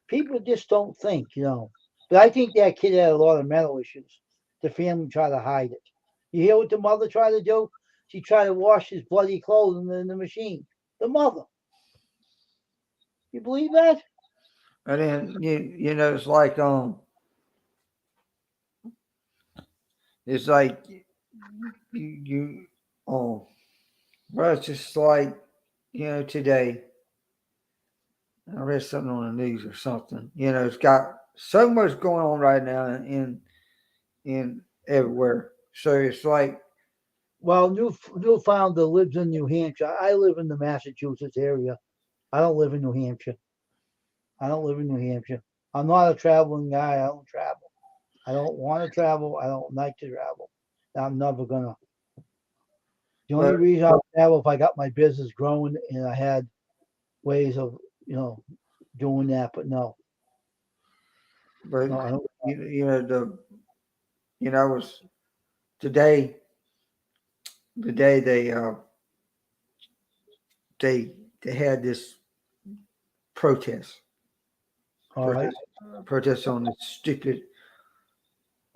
A: People just don't think. But I think that kid had a lot of mental issues. The family tried to hide it. You hear what the mother tried to do? She tried to wash his bloody clothes in the machine. The mother. You believe that?
B: and then it's like you oh well it's just like today I read something on the news or something. It's got so much going on right now in everywhere. So it's like
A: Well, Newfoundland lives in New Hampshire. I live in the Massachusetts area. I don't live in New Hampshire. I don't live in New Hampshire. I'm not a traveling guy. I don't travel. I don't want to travel. I don't like to travel. I'm never gonna. The only
B: But
A: reason I'll travel if I got my business growing and I had ways of, doing that. But no,
B: but
A: no, I don't.
B: you know it was today. The day they had this protest
A: All right.
B: protest on the stupid.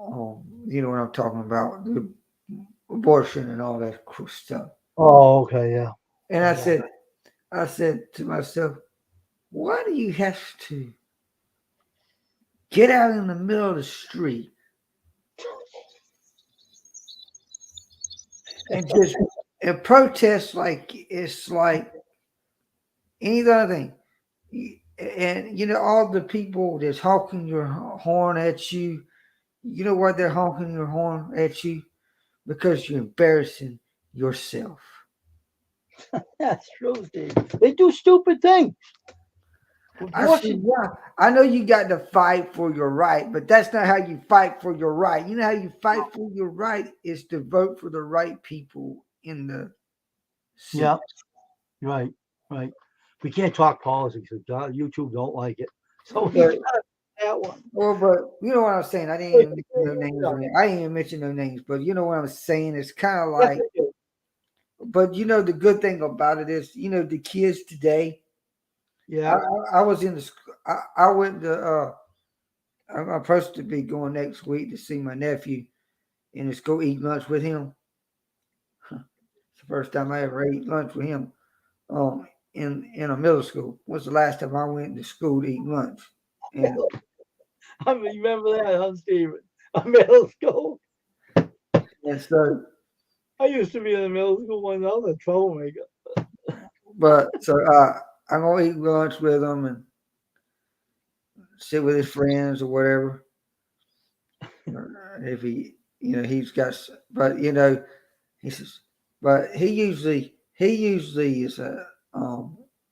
B: You know what I'm talking about, the abortion and all that cool stuff.
A: Oh, okay, yeah.
B: And I said to myself, why do you have to get out in the middle of the street and just and protest like it's like any other thing? And all the people that's honking your horn at you, you know why they're honking your horn at you? Because you're embarrassing yourself.
A: That's true, Steve. They do stupid things.
B: I said, yeah, I know you got to fight for your right, but that's not how you fight for your right. You know how you fight for your right is to vote for the right people in the city.
A: Yeah, right, right. We can't talk politics. YouTube don't like it. So we
B: But,
A: got that one.
B: well, but you know what I'm saying? I didn't even mention no names. I didn't even mention no names, but you know what I'm saying? It's kind of like, but the good thing about it is, the kids today.
A: Yeah.
B: I was in the school. I went to. I'm supposed to be going next week to see my nephew and just go eat lunch with him. It's the first time I ever ate lunch with him. In a middle school. What's the last time I went to school to eat lunch? And
A: I remember that, huh, Steven? Middle school.
B: and so,
A: I used to be in the middle school one other troublemaker.
B: but so I'm gonna eat lunch with him and sit with his friends or whatever. If he's got, but he says, but he usually is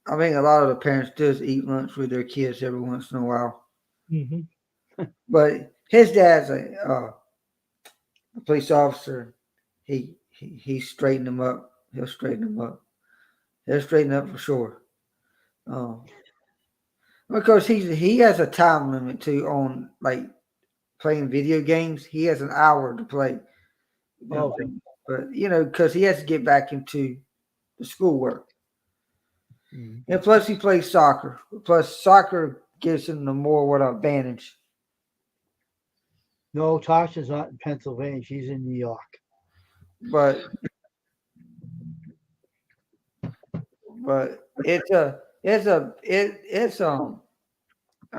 B: I mean, a lot of the parents does eat lunch with their kids every once in a while.
A: Mm-hmm.
B: But his dad's a police officer. He straightened him up. He'll straighten him up. He'll straighten up for sure. Because he has a time limit too on like playing video games. He has an hour to play.
A: Okay.
B: But because he has to get back into the schoolwork.
A: Mm-hmm.
B: And plus he plays soccer. Plus soccer gives him the more advantage.
A: No, Tasha's not in Pennsylvania. She's in New York.
B: But it's I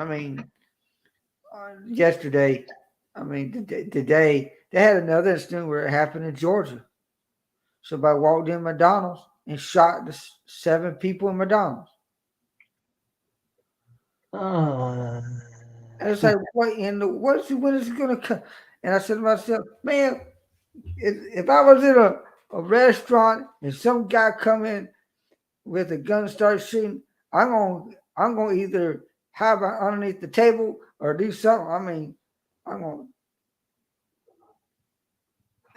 B: mean, yesterday, I mean today they had another incident where it happened in Georgia. Somebody walked in McDonald's and shot the 7 people in McDonald's. And it's like, what in the when is it gonna come? And I said to myself, man, if I was in a restaurant and some guy come in with a gun and start shooting, I'm gonna either hide underneath the table or do something. I mean, I'm gonna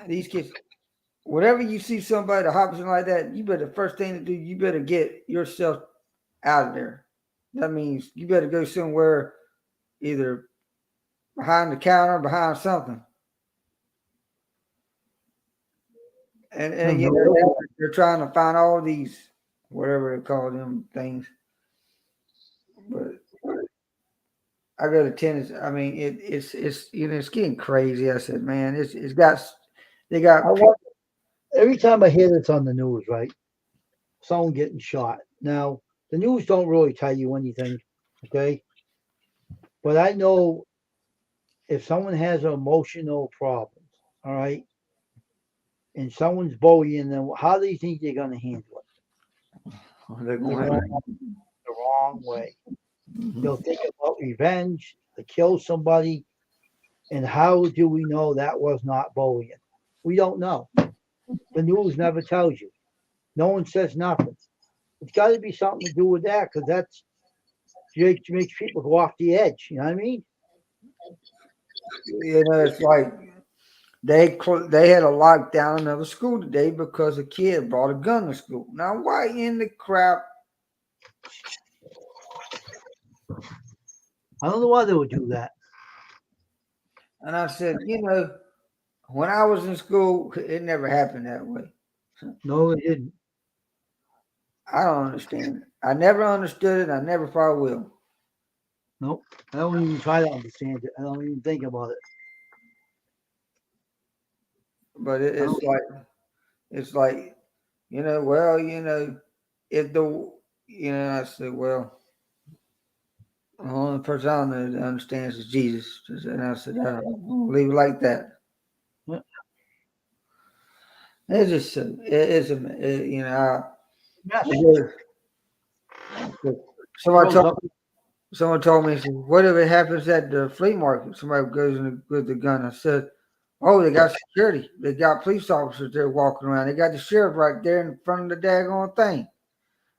B: these kids. Whatever you see somebody hopping like that, you better first thing to do, you better get yourself out of there. That means you better go somewhere, either behind the counter, behind something. And they're trying to find all these, whatever they call them things. But I go to tennis. I mean, it's it's getting crazy. I said, man, they got.
A: Every time I hear this on the news, right? Someone getting shot. Now, the news don't really tell you anything, okay? But I know if someone has emotional problems, all right, and someone's bullying them, how do you think they're going to handle it?
B: They're
A: The
B: going
A: wrong way. They'll think about revenge, to kill somebody. And how do we know that was not bullying? We don't know. The news never tells you. No one says nothing. It's got to be something to do with that because She makes people go off the edge. You know what I mean?
B: It's like they had a lockdown in another school today because a kid brought a gun to school. Now, why in the crap?
A: I don't know why they would do that.
B: And I said, when I was in school, it never happened that way.
A: No, they didn't.
B: I don't understand it. I never understood it. I never probably will.
A: Nope. I don't even try to understand it. I don't even think about it.
B: But it's like, well, if I said, well, the only person I know that understands is Jesus. And I said, I'll leave it like that.
A: Yeah.
B: It's just, someone told me, said, what if it happens at the flea market? Somebody goes in with the gun. I said, oh, they got security. They got police officers there walking around. They got the sheriff right there in front of the daggone thing.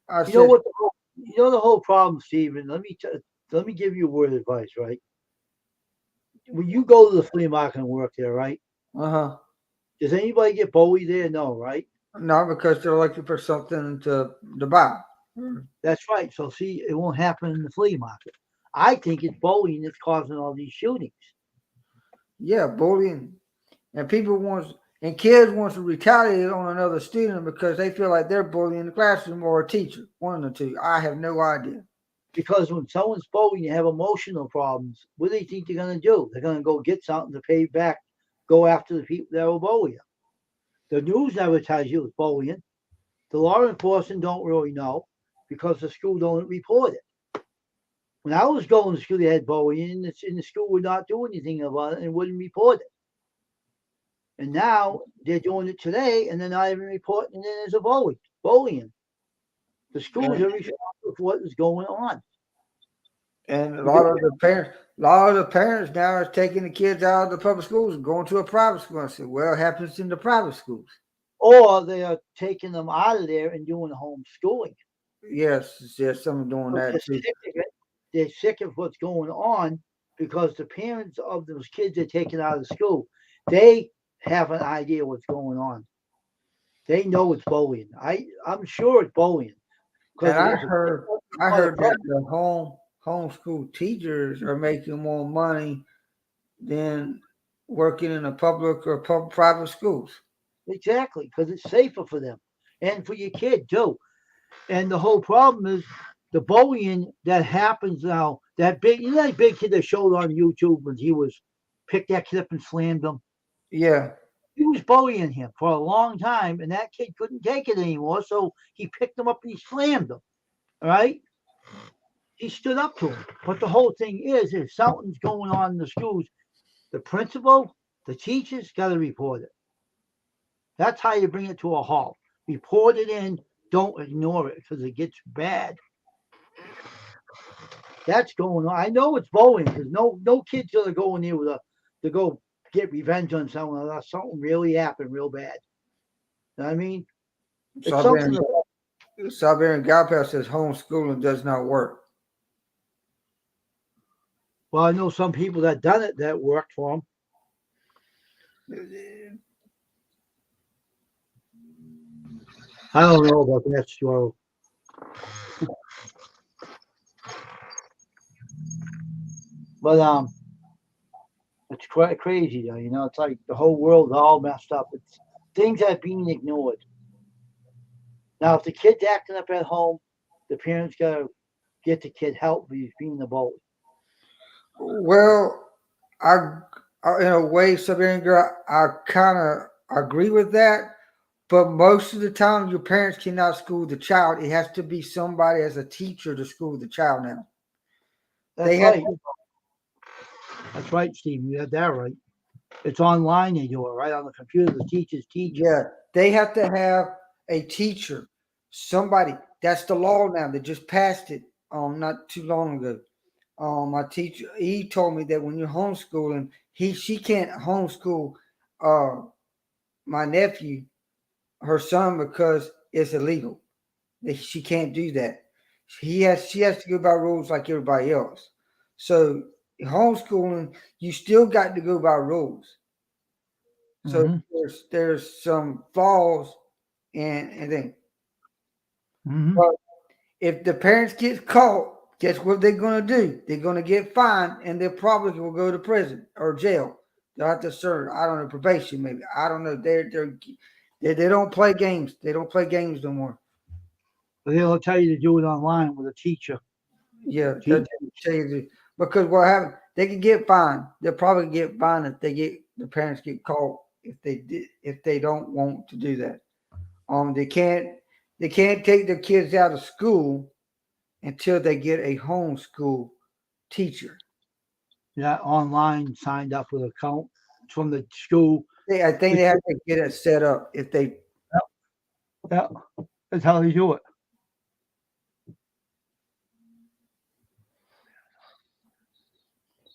A: The whole problem, Stephen. Let me give you a word of advice, right? When you go to the flea market and work there, right? Does anybody get bullied there? No, right?
B: No, because they're looking for something to buy.
A: That's right. So see, it won't happen in the flea market. I think it's bullying that's causing all these shootings.
B: Yeah, bullying, and kids want to retaliate on another student because they feel like they're bullying the classroom or a teacher. One of the two. I have no idea.
A: Because when someone's bullying, you have emotional problems. What do they think they're going to do? They're going to go get something to pay back, go after the people that will bully you. The news never tells you it's bullying. The law enforcement don't really know because the school don't report it. When I was going to school, they had bullying, and the school would not do anything about it and wouldn't report it. And now they're doing it today, and they're not even reporting it as a bullying. The schools are responsible for what is going on.
B: And a lot of the parents now are taking the kids out of the public schools and going to a private school. And say, well, it happens in the private schools.
A: Or they are taking them out of there and doing homeschooling.
B: Yes, some doing that too.
A: They're sick of what's going on because the parents of those kids are taken out of school. They have an idea what's going on. They know it's bullying. I'm sure it's bullying.
B: And I heard that the homeschool teachers are making more money than working in a public or private schools.
A: Exactly, because it's safer for them and for your kid too. And the whole problem is the bullying that happens now. That big kid that showed on YouTube when he was picked that kid up and slammed him.
B: Yeah.
A: He was bullying him for a long time, and that kid couldn't take it anymore. So he picked him up and he slammed him. All right? He stood up to him. But the whole thing is, if something's going on in the schools, the principal, the teachers got to report it. That's how you bring it to a halt. Report it in. Don't ignore it because it gets bad. That's going on. I know it's bullying because no kid's gonna go in there to go get revenge on someone unless something really happened real bad. You know what I mean?
B: Salvarian Galpel says homeschooling does not work.
A: Well, I know some people that done it that worked for them. I don't know about that story. But it's quite crazy though. It's like the whole world's all messed up. It's things that are being ignored. Now, if the kid's acting up at home, the parents gotta get the kid help if he's being the bully.
B: Well, in a way, Savannah girl, I kind of agree with that. But most of the time, your parents cannot school the child. It has to be somebody as a teacher to school the child now.
A: That's right, Steve. You had that right. It's online they do it, right? On the computer, the teachers teach.
B: Yeah, they have to have a teacher. Somebody. That's the law now. They just passed it not too long ago. My teacher, he told me that when you're homeschooling, she can't homeschool my nephew, her son, because it's illegal. She can't do that. she has to go by rules like everybody else. So homeschooling, you still got to go by rules. So
A: Mhm.
B: there's some flaws and then
A: Mhm.
B: but if the parents get caught, guess what they're gonna do? They're gonna get fined and they probably will go to prison or jail. They'll have to serve, I don't know, probation maybe. I don't know. They don't play games. They don't play games no more.
A: But they'll tell you to do it online with a teacher.
B: Yeah,
A: Teach.
B: because what happened? They can get fined. They'll probably get fined if the parents get caught if they don't want to do that. They can't take their kids out of school until they get a homeschool teacher.
A: Yeah, online signed up with an account from the school.
B: I think they have to get it set up if they.
A: Yeah, that's how they do it.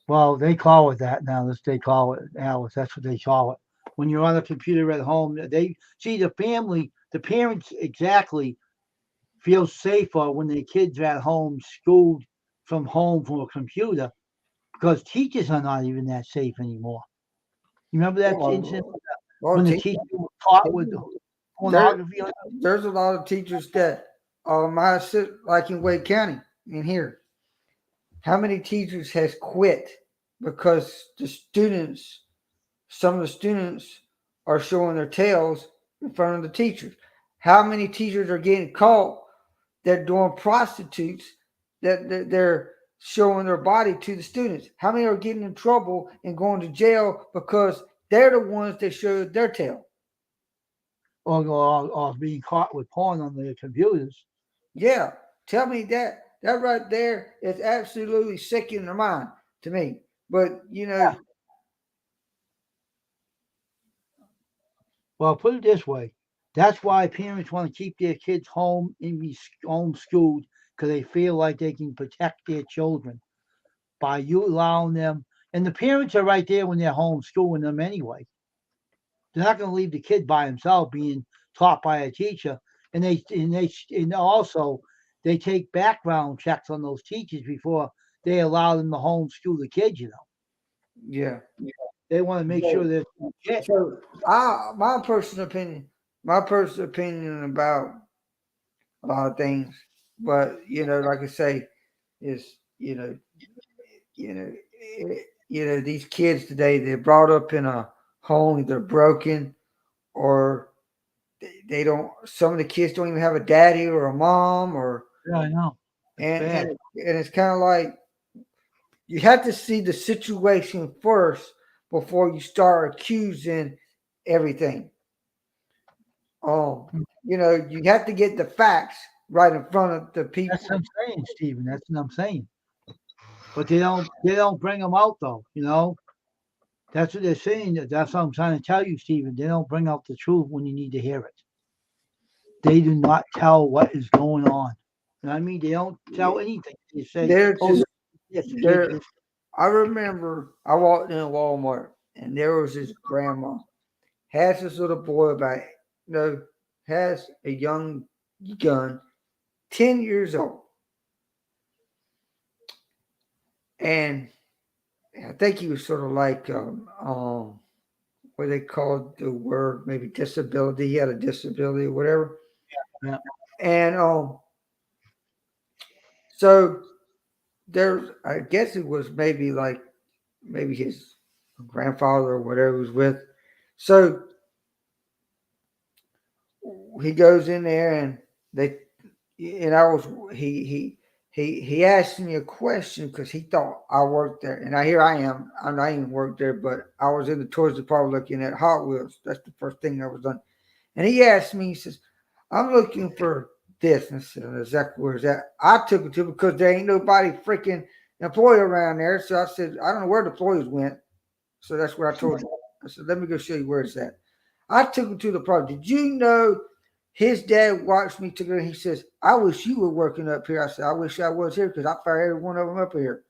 A: Well, they call it that now. They call it Alice. That's what they call it. When you're on a computer at home, they see the family, the parents exactly feel safer when their kids are at home, schooled from a computer, because teachers are not even that safe anymore. You remember that incident
B: Well,
A: when the teacher was caught with
B: there,
A: pornography?
B: there's a lot of teachers that my like in Wade County in here. How many teachers has quit because some of the students are showing their tails in front of the teachers? How many teachers are getting caught that doing prostitutes that they're showing their body to the students? How many are getting in trouble and going to jail because they're the ones that showed their tail?
A: Or being caught with porn on their computers.
B: Yeah, tell me that. That right there is absolutely sick in their mind to me. But
A: Well, put it this way. That's why parents want to keep their kids home and be homeschooled because they feel like they can protect their children by you allowing them. And the parents are right there when they're homeschooling them anyway. They're not going to leave the kid by himself being taught by a teacher. And also they take background checks on those teachers before they allow them to homeschool the kids.
B: yeah.
A: They want to make
B: So,
A: sure they're legit.
B: so my personal opinion about a lot of things, but like I say, is you know, you know, these kids today, they're brought up in a home, they're broken, or they don't. Some of the kids don't even have a daddy or a mom, or
A: Yeah, I know. It's
B: and
A: bad.
B: it's kind of like you have to see the situation first before you start accusing everything. You have to get the facts right in front of the people.
A: That's what I'm saying, Stephen. That's what I'm saying. But they don't bring them out though. That's what they're saying. That's what I'm trying to tell you, Stephen. They don't bring out the truth when you need to hear it. They do not tell what is going on. You know what I mean? They don't tell anything. They say,
B: They're
A: "Oh,
B: just
A: yes, the kid
B: there.
A: is."
B: I remember I walked in Walmart and there was this grandma has this little boy about has a young gun, 10 years old, and I think he was sort of like what they called the word maybe disability. He had a disability or whatever,
A: Yeah.
B: and so there, I guess it was maybe his grandfather or whatever was with. So he goes in there and they and I was he asked me a question because he thought I worked there, and here I am. I'm not even worked there, but I was in the toys department looking at Hot Wheels. That's the first thing I was done. And he asked me, he says, "I'm looking for this," and I said, "Exactly where's that?" I took it to because there ain't nobody freaking employee around there. So I said, "I don't know where the employees went." So that's what I told him. I said, "Let me go show you where it's at." I took him to the project. Did you know his dad watched me together? He says, "I wish you were working up here." I said, "I wish I was here because I fired every one of them up here."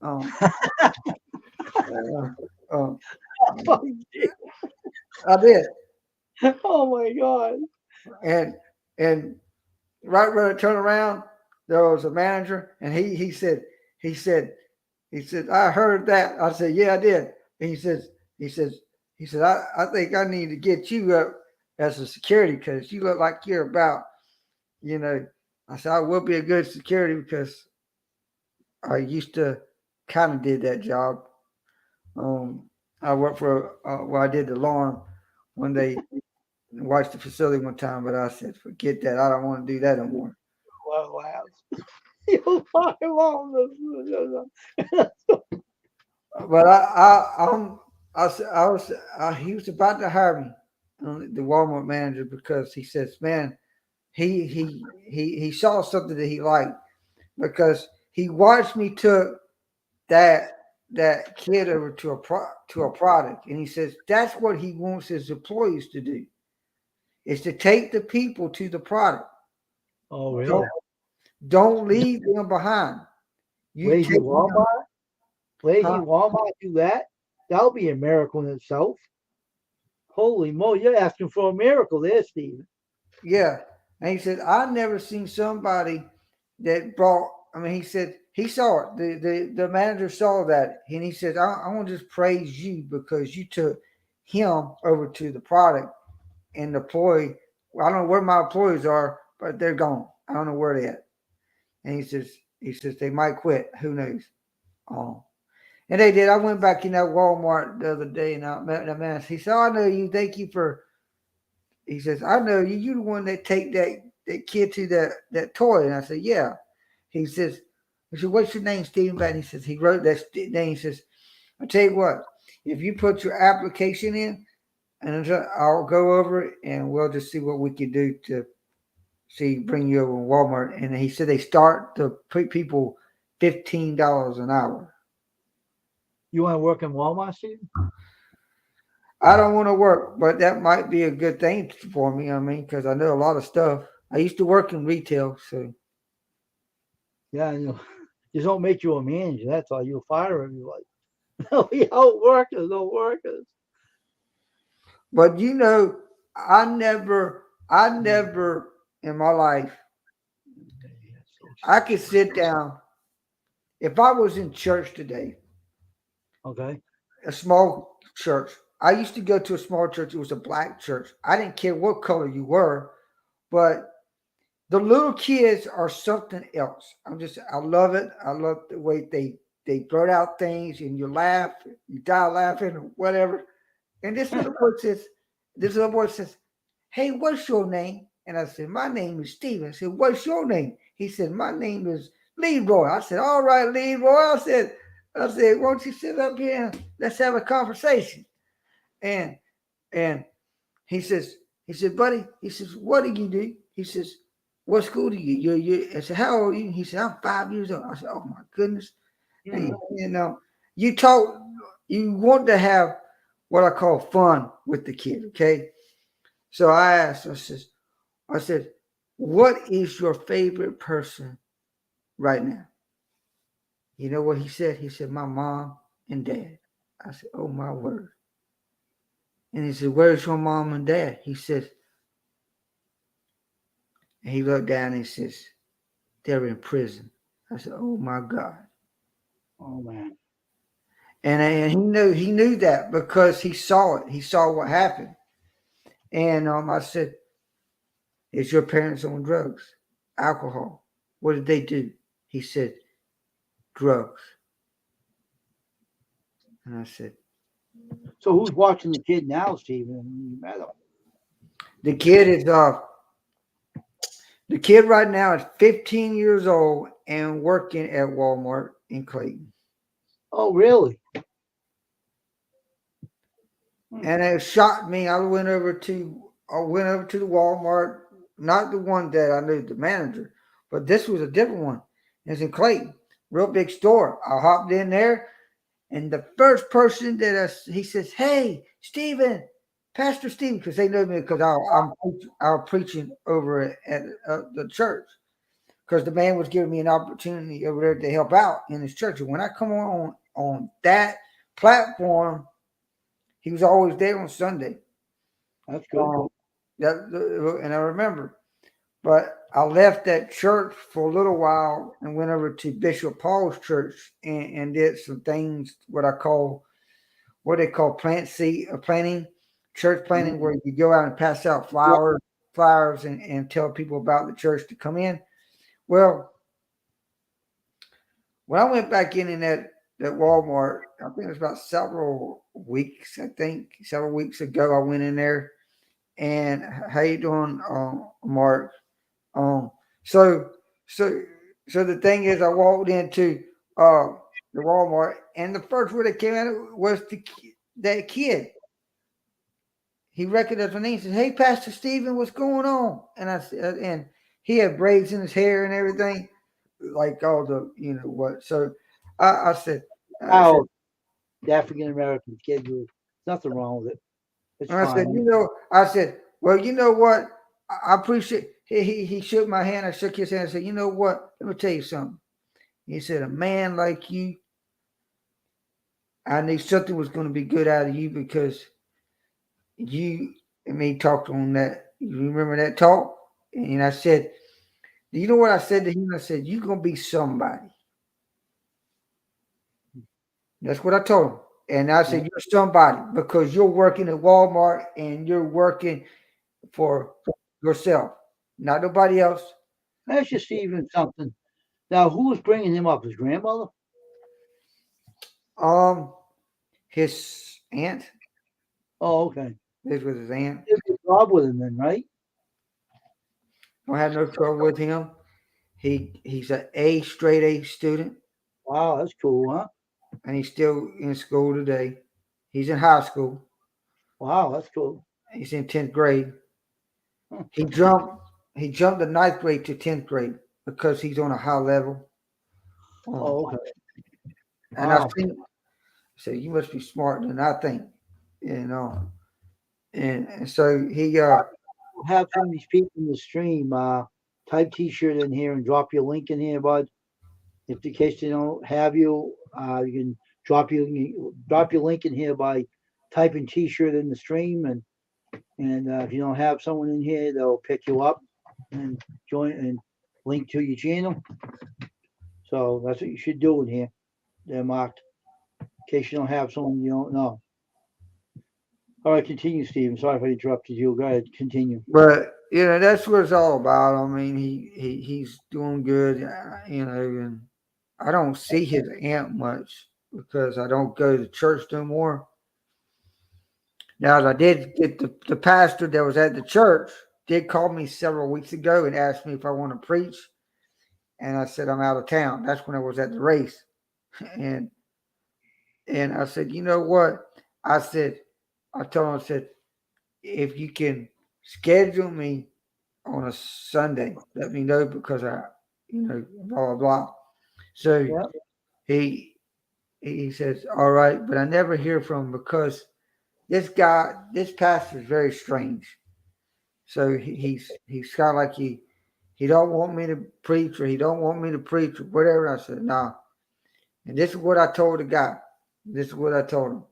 B: Um, uh, um, I did,
A: Oh my God.
B: and and right when I turned around, there was a manager, and he said, I heard that. I said, yeah, I did. And he says, I think I need to get you up as a security because you look like you're about, you know. I said, I will be a good security because I used to kind of did that job. I worked for, I did the alarm when they watched the facility one time, but I said, forget that. I don't want to do that anymore.
A: Wow, wow. You firewall.
B: But he was about to hire me, the Walmart manager, because he says, man, he saw something that he liked because he watched me took that kid over to a product, and he says that's what he wants his employees to do is to take the people to the product.
A: Oh, really?
B: Don't leave them behind. You
A: Lazy
B: take
A: Walmart? Lazy
B: Huh?
A: Walmart do that? That'll be a miracle in itself. Holy moly, you're asking for a miracle there, Stephen.
B: Yeah. And he said, I never seen somebody that brought, I mean, he said, he saw it. The manager saw that. And he said, I want to just praise you because you took him over to the product and the employee. I don't know where my employees are, but they're gone. I don't know where they're at. And he says, they might quit. Who knows? Oh. And they did. I went back in that Walmart the other day and I met the man. He said, I know you. Thank you for, he says, I know you. You the one that take that kid to that toy. And I said, yeah. He says, what's your name, Stephen Batten? He says, he wrote that name. He says, I'll tell you what, if you put your application in, and I'll go over it and we'll just see what we can do to see, bring you over to Walmart. And he said they start the people $15 an hour.
A: You want to work in Walmart, Stephen?
B: I don't want to work, but that might be a good thing for me. I mean, because I know a lot of stuff. I used to work in retail, so.
A: Yeah, you know, just don't make you a manager. That's all. You'll fire everybody. We out workers, no workers.
B: But you know, I never in my life, I could sit down. If I was in church today,
A: Okay.
B: a small church, I used to go to a small church. It was a black church. I didn't care what color you were, but the little kids are something else. I love it. I love the way they blurt out things and you laugh, you die laughing or whatever. And this little boy says, hey, what's your name? And I said, my name is Stephen. I said, what's your name? He said, my name is Leroy. I said, all right, Leroy. I said, won't you sit up here and let's have a conversation? And and he says, buddy, he says, what do you do? He says, what school do you? I said, how old are you? He said, I'm 5 years old. I said, oh my goodness. And, you know, you want to have what I call fun with the kid, okay? So I asked, I said, what is your favorite person right now? You know what he said? He said, my mom and dad. I said, oh my word. And he said, where's your mom and dad? He said, and he looked down and he says, they're in prison. I said, oh my God.
A: Oh man.
B: And he knew that because he saw it. He saw what happened. And I said, is your parents on drugs, alcohol? What did they do? He said, drugs. And I said,
A: So who's watching the kid now, Stephen? You met him.
B: the kid right now is 15 years old and working at Walmart in Clayton.
A: Oh, really?
B: And it shocked me. I went over to the Walmart, not the one that I knew the manager, but this was a different one. It's in Clayton, real big store. I hopped in there, and the first person that he says, "Hey, Stephen, Pastor Stephen," because they know me because I'm preaching over at the church. Because the man was giving me an opportunity over there to help out in his church, and when I come on that platform, he was always there on Sunday.
A: That's good.
B: And I remember But I left that church for a little while and went over to Bishop Paul's church and did some things what they call planting, church planting, where you go out and pass out flowers and tell people about the church to come in. Well, when I went back in that Walmart, I think it was about several weeks ago, I went in there. And how you doing, Mark? Um, so so so the thing is, I walked into the Walmart, and the first word that came out was that kid. He recognized my name. He said, "Hey, Pastor Stephen, what's going on?" And I said, and he had braids in his hair and everything, like all the what. So I said,
A: Oh, the African American kid, nothing wrong with it. It's
B: and I said,
A: fine.
B: well, you know what? I appreciate. He shook my hand. I shook his hand. I said, you know what? Let me tell you something. He said, a man like you, I knew something was going to be good out of you because you and me talked on that. You remember that talk? And I said, do you know what I said to him? I said, you're going to be somebody. That's what I told him. And I said, you're somebody because you're working at Walmart and you're working for yourself, not nobody else.
A: Ask you, Stephen, something. Now, who was bringing him up? His grandmother?
B: His aunt.
A: Oh, okay.
B: This was his aunt.
A: Did a good job with him then, right?
B: Don't have no trouble with him. He's a straight A student,
A: Wow, that's cool, huh?
B: and he's still in school today. He's in high school.
A: Wow, that's cool.
B: He's in 10th grade.
A: Huh.
B: He jumped the 9th grade to 10th grade because he's on a high level.
A: Oh, okay.
B: And
A: Wow.
B: I think, so you must be smarter than I think, And so he
A: Have some of these people in the stream type T-shirt in here and drop your link in here, bud. If in case they don't have you, you can drop your link in here by typing T-shirt in the stream, and if you don't have someone in here, they'll pick you up and join and link to your channel. So that's what you should do in here. They're marked in case you don't have someone you don't know. All right, continue, Stephen. Sorry if I interrupted you. Go ahead, continue.
B: but that's what it's all about. I mean, he's doing good, and I don't see his aunt much because I don't go to church no more. Now, I did get the pastor that was at the church did call me several weeks ago and asked me if I want to preach, and I said I'm out of town. That's when I was at the race, and I said, you know what? I told him, I said, if you can schedule me on a Sunday, let me know because blah blah blah. So
A: Yeah.
B: he says, all right, but I never hear from him because this pastor is very strange. So he's kind of like he don't want me to preach or he don't want me to preach or whatever. I said, nah. And this is what I told the guy. This is what I told him.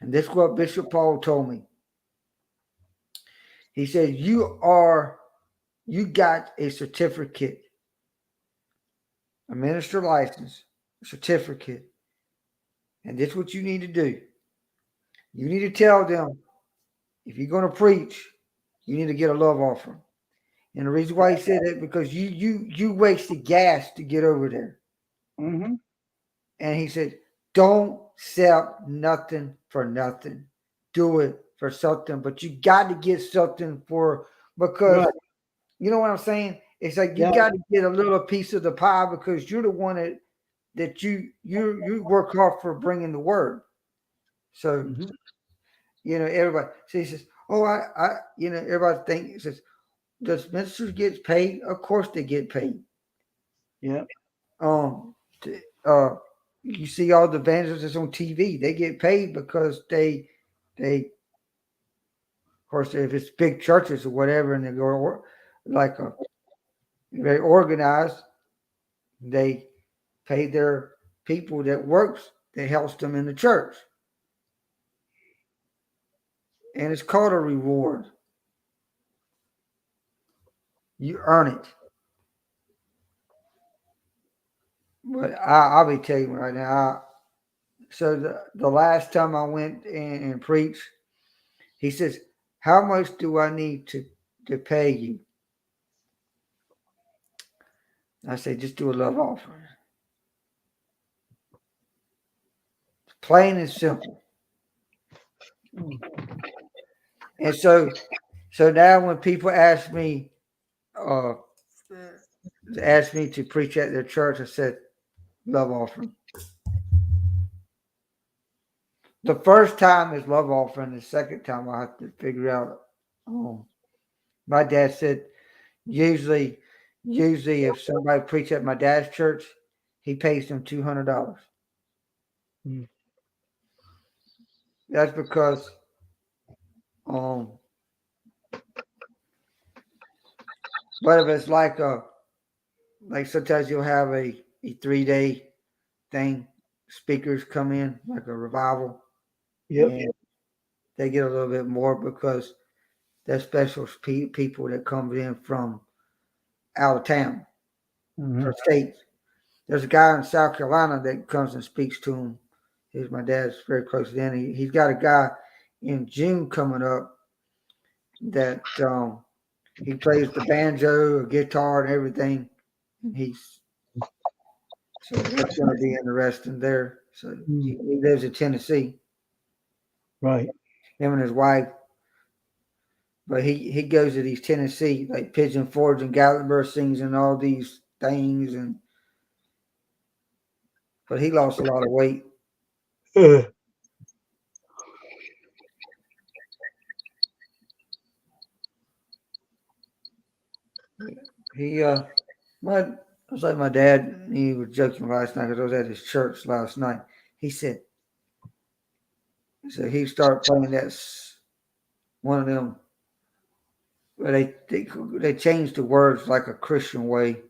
B: And this is what Bishop Paul told me. He said, you got a certificate, a minister license, a certificate. And this is what you need to do. You need to tell them if you're going to preach, you need to get a love offering. And the reason why he said that because you wasted gas to get over there.
A: Mm-hmm.
B: And he said, don't sell nothing for nothing. Do it for something, but you got to get something because
A: Right.
B: you know what I'm saying? It's like you got to get a little piece of the pie because you're the one that you work hard for bringing the word. So, everybody. So he says, oh, everybody thinks, says, does ministers get paid? Of course they get paid.
A: Yeah.
B: You see all the evangelists on TV, they get paid because they of course, if it's big churches or whatever, and they go like very organized, they pay their people that helps them in the church. And it's called a reward. You earn it. But I'll be telling you right now. So the last time I went and preached, he says, "How much do I need to pay you?" I say, "Just do a love offering." Plain and simple. And so now when people uh, ask me to preach at their church, I said, love offering. The first time is love offering. The second time I have to figure out. My dad said usually if somebody preach at my dad's church, he pays them $200.
A: Mm.
B: That's because but if it's like sometimes you'll have a 3-day thing, speakers come in like a revival.
A: Yep.
B: And they get a little bit more because they're special people that come in from out of town or states. There's a guy in South Carolina that comes and speaks to him. My dad's very close to him. He's got a guy in June coming up that he plays the banjo, or guitar, and everything. So that's going to be interesting there. So he lives in Tennessee.
A: Right.
B: Him and his wife. But he goes to these Tennessee, like Pigeon Forge and Gatlinburg sings and all these things. But he lost a lot of weight. I was like my dad, he was joking last night because I was at his church last night. He said he started playing that one of them where they changed the words like a Christian way.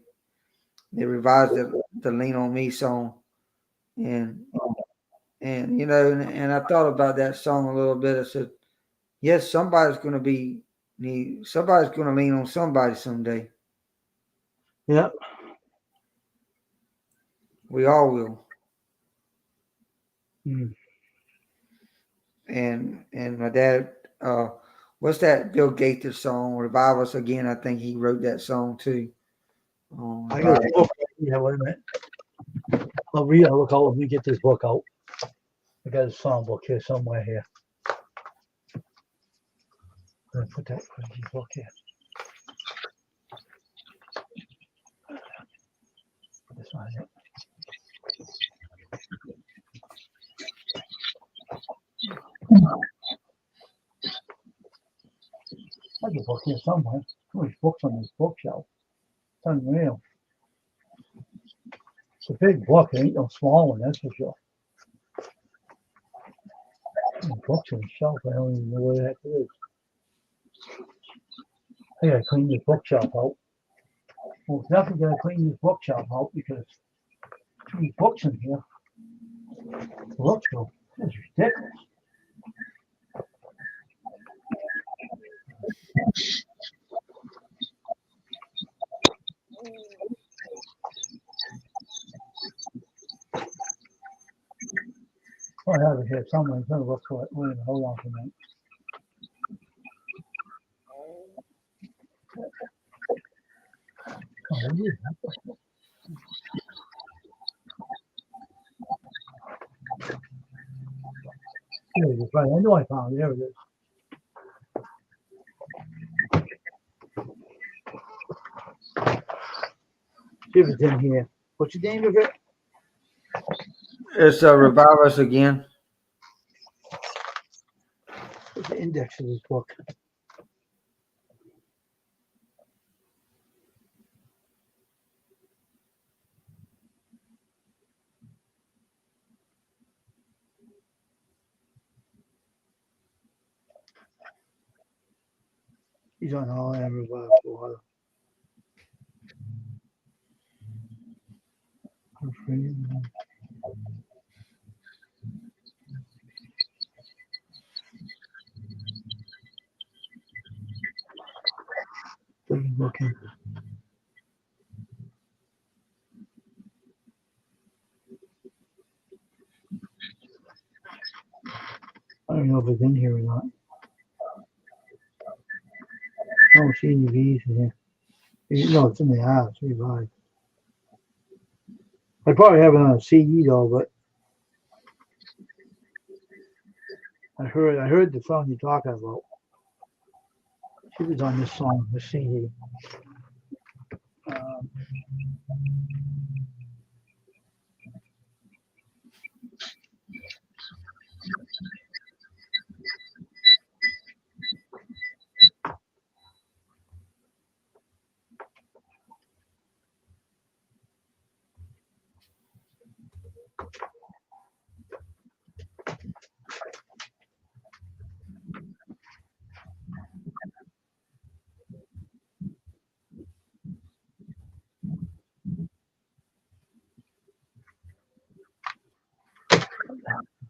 B: They revised the Lean on Me song. And I thought about that song a little bit. I said, yes, somebody's going to lean on somebody someday.
A: Yeah.
B: We all will.
A: Mm.
B: And my dad, what's that Bill Gaither song, Revive Us Again? I think he wrote that song too.
A: I got a book. Yeah, wait a minute. I'll read. I'll look out. Let me get this book out. I got a song book here somewhere here. I'm gonna put that crazy book here. This one. I got a book here somewhere. Too many books on this bookshelf. It's unreal. It's a big book. It ain't no small one, that's for sure. Books on the shelf. I don't even know where that is. I gotta clean this bookshelf out. Well, definitely gotta clean this bookshelf out because too many books in here. Look, though, it's ridiculous. I have it here somewhere. I'm gonna look for it. Wait a minute, hold on for a minute. Oh, yeah. There it is. Right, I know I found it. There it is. See if it's in here. What's the name of it?
B: It's Revive Us Again.
A: What's the index of this book? He's on all that revival water. Looking. don't know if it's in here or not. I don't see any V's in here. No, it's in the house. Revive. I probably have it on a CD though, but I heard the song you're talking about. She was on this song, the CD. Um,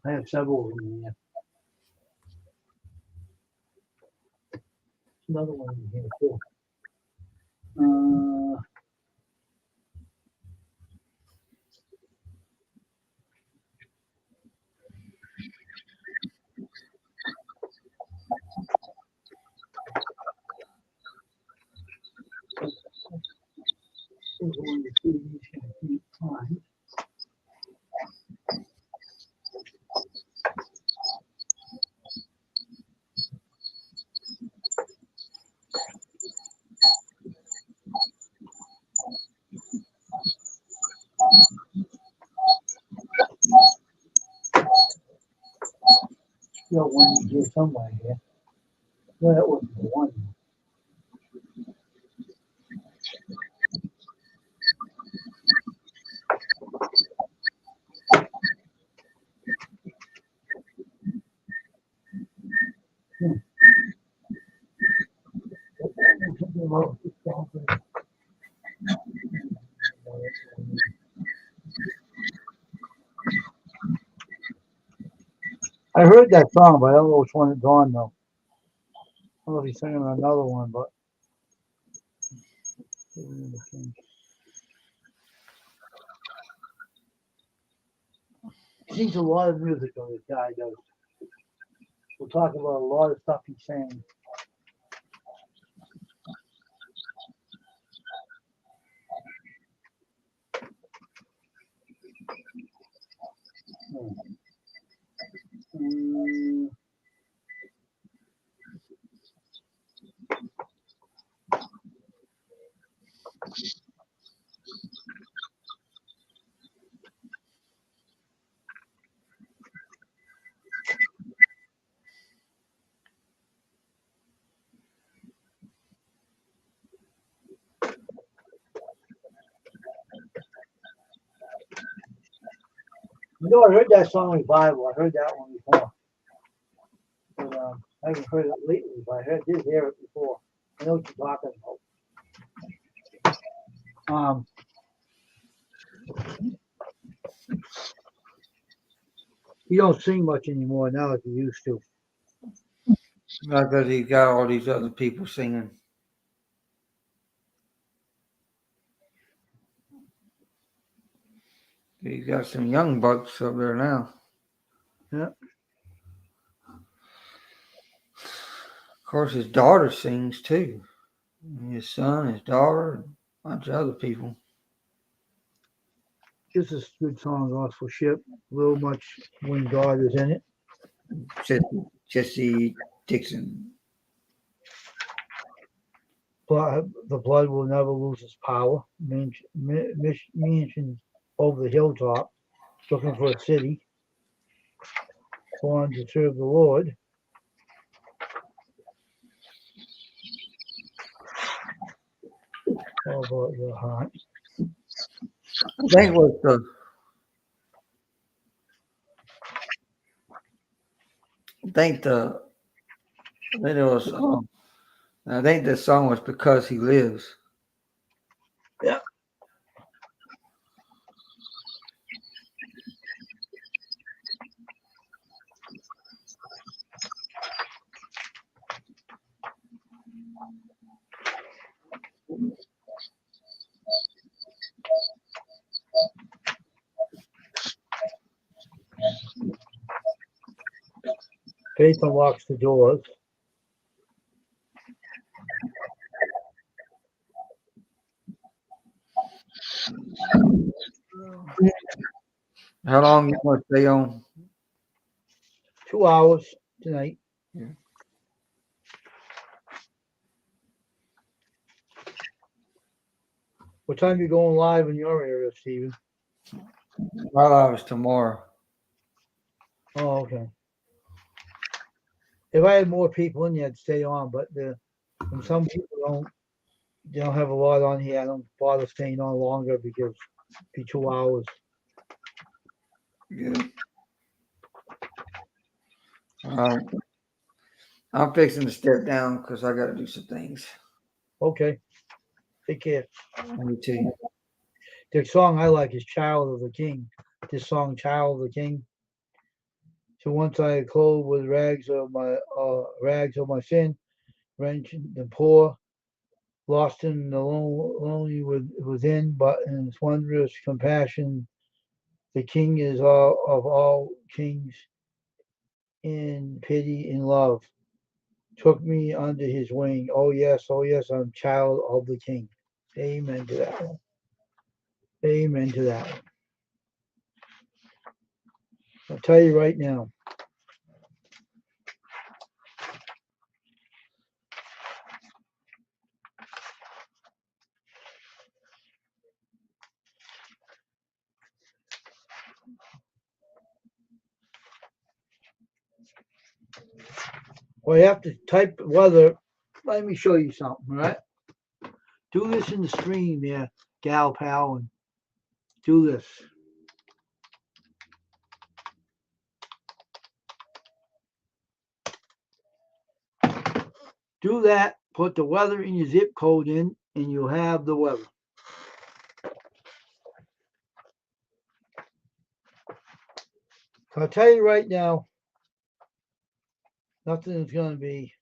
A: I have several of them in there. Another one in here too. Here's one of the CDs I can't find. Still one in here somewhere here. Well, that wasn't the one. I heard that song, but I don't know which one it's on though. I don't know if he's singing another one, but he sings a lot of music though, this guy does. We'll talk about a lot of stuff he's saying. You know, I heard that song Revival. I heard that one before. But, I haven't heard it lately, but I did hear it before. I know what you're talking about. You don't sing much anymore now as you used to.
B: Not because he's got all these other people singing. He's got some young bucks up there now.
A: Yeah.
B: Of course, his daughter sings too. His son, his daughter, and a bunch of other people.
A: This is a good song, Gospel Ship. Real much when God is in it.
B: Jesse Dixon.
A: But the blood will never lose its power. Mansions over the hilltop, looking for a city. Born to serve the Lord. How about your heart?
B: I think what the I think the song was Because He Lives.
A: Yeah. Faith unlocks the doors.
B: How long you want to stay on?
A: 2 hours tonight.
B: Yeah.
A: What time you going live in your area, Stephen?
B: My live is tomorrow.
A: Oh, okay. If I had more people in here, I'd stay on, but when some people they don't have a lot on here, I don't bother staying on longer because it'd be 2 hours.
B: Yeah. I'm fixing to step down because I got to do some things.
A: Okay. Take care.
B: Me too.
A: The song I like is Child of the King. This song, Child of the King. So once I had clothed with rags of my sin, wrenched the poor, lost in the lonely within, but in his wondrous compassion, the King is all of all kings in pity and love. Took me under his wing. Oh yes, I'm child of the King. Amen to that one. Amen to that one. I'll tell you right now. Well, you have to type weather. Let me show you something, all right? Do this in the stream there, gal pal, and do this. Do that, put the weather in your zip code in, and you'll have the weather. So I'll tell you right now, nothing is going to be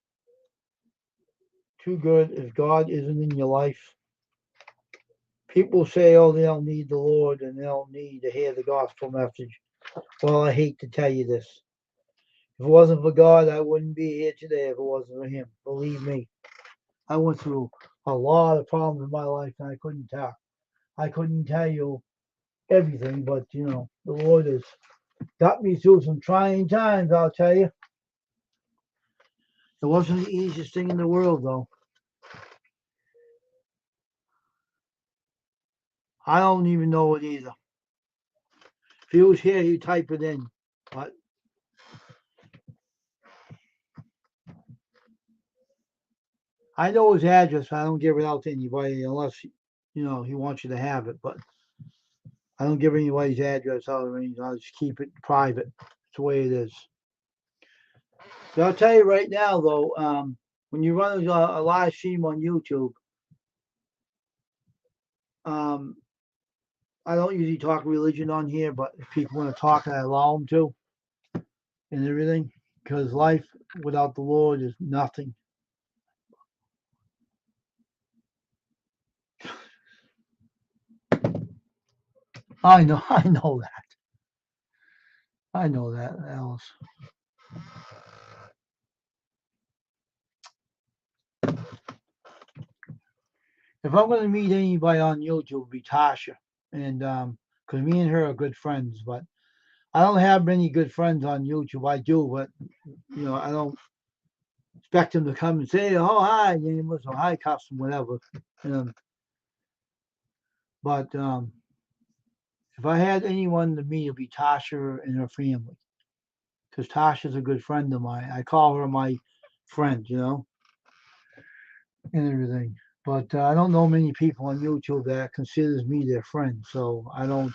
A: too good if God isn't in your life. People say, oh, they don't need the Lord and they don't need to hear the gospel message. Well, I hate to tell you this. If it wasn't for God, I wouldn't be here today if it wasn't for him. Believe me. I went through a lot of problems in my life and I couldn't tell you everything, but the Lord has got me through some trying times, I'll tell you. It wasn't the easiest thing in the world, though. I don't even know it either. If he was here, he'd type it in. But I know his address. I don't give it out to anybody unless he wants you to have it. But I don't give anybody's address out or anything. I'll just keep it private. It's the way it is. So I'll tell you right now, though, when you run a live stream on YouTube, I don't usually talk religion on here, but if people want to talk, I allow them to and everything, because life without the Lord is nothing. I know that. I know that, Alice. If I'm going to meet anybody on YouTube, it'll be Tasha, and because me and her are good friends, but I don't have many good friends on YouTube. I do, but I don't expect them to come and say, "Oh, hi, James," or "Hi, custom," whatever. But if I had anyone to meet, it'd be Tasha and her family, because Tasha's a good friend of mine. I call her my friend, and everything. But I don't know many people on YouTube that considers me their friend, so I don't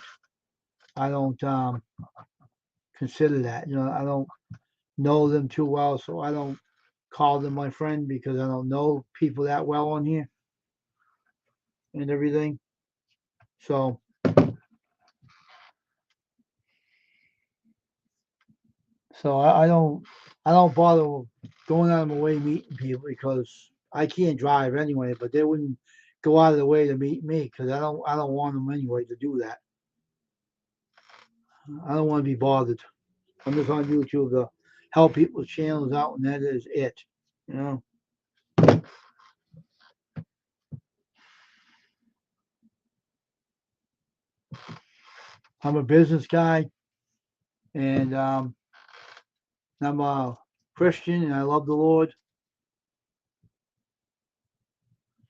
A: consider that. I don't know them too well, so I don't call them my friend because I don't know people that well on here and everything. So I don't bother going out of my way meeting people because I can't drive anyway, but they wouldn't go out of the way to meet me because I don't want them anyway to do that. I don't want to be bothered. I'm just on YouTube to help people's channels out, and that is it. You know, I'm a business guy, and I'm a Christian, and I love the Lord.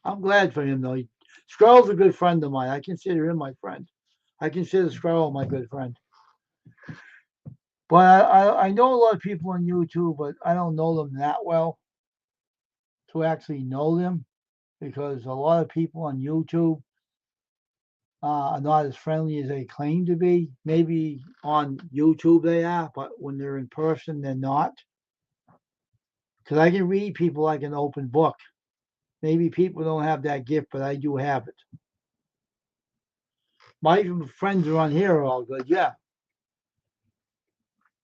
A: I'm glad for him, though. Squirrel's a good friend of mine. I consider him my friend. I consider Squirrel my good friend. But I know a lot of people on YouTube, but I don't know them that well to actually know them, because a lot of people on YouTube are not as friendly as they claim to be. Maybe on YouTube they are, but when they're in person, they're not. Because I can read people like an open book. Maybe people don't have that gift, but I do have it. My friends are on here are all good, yeah.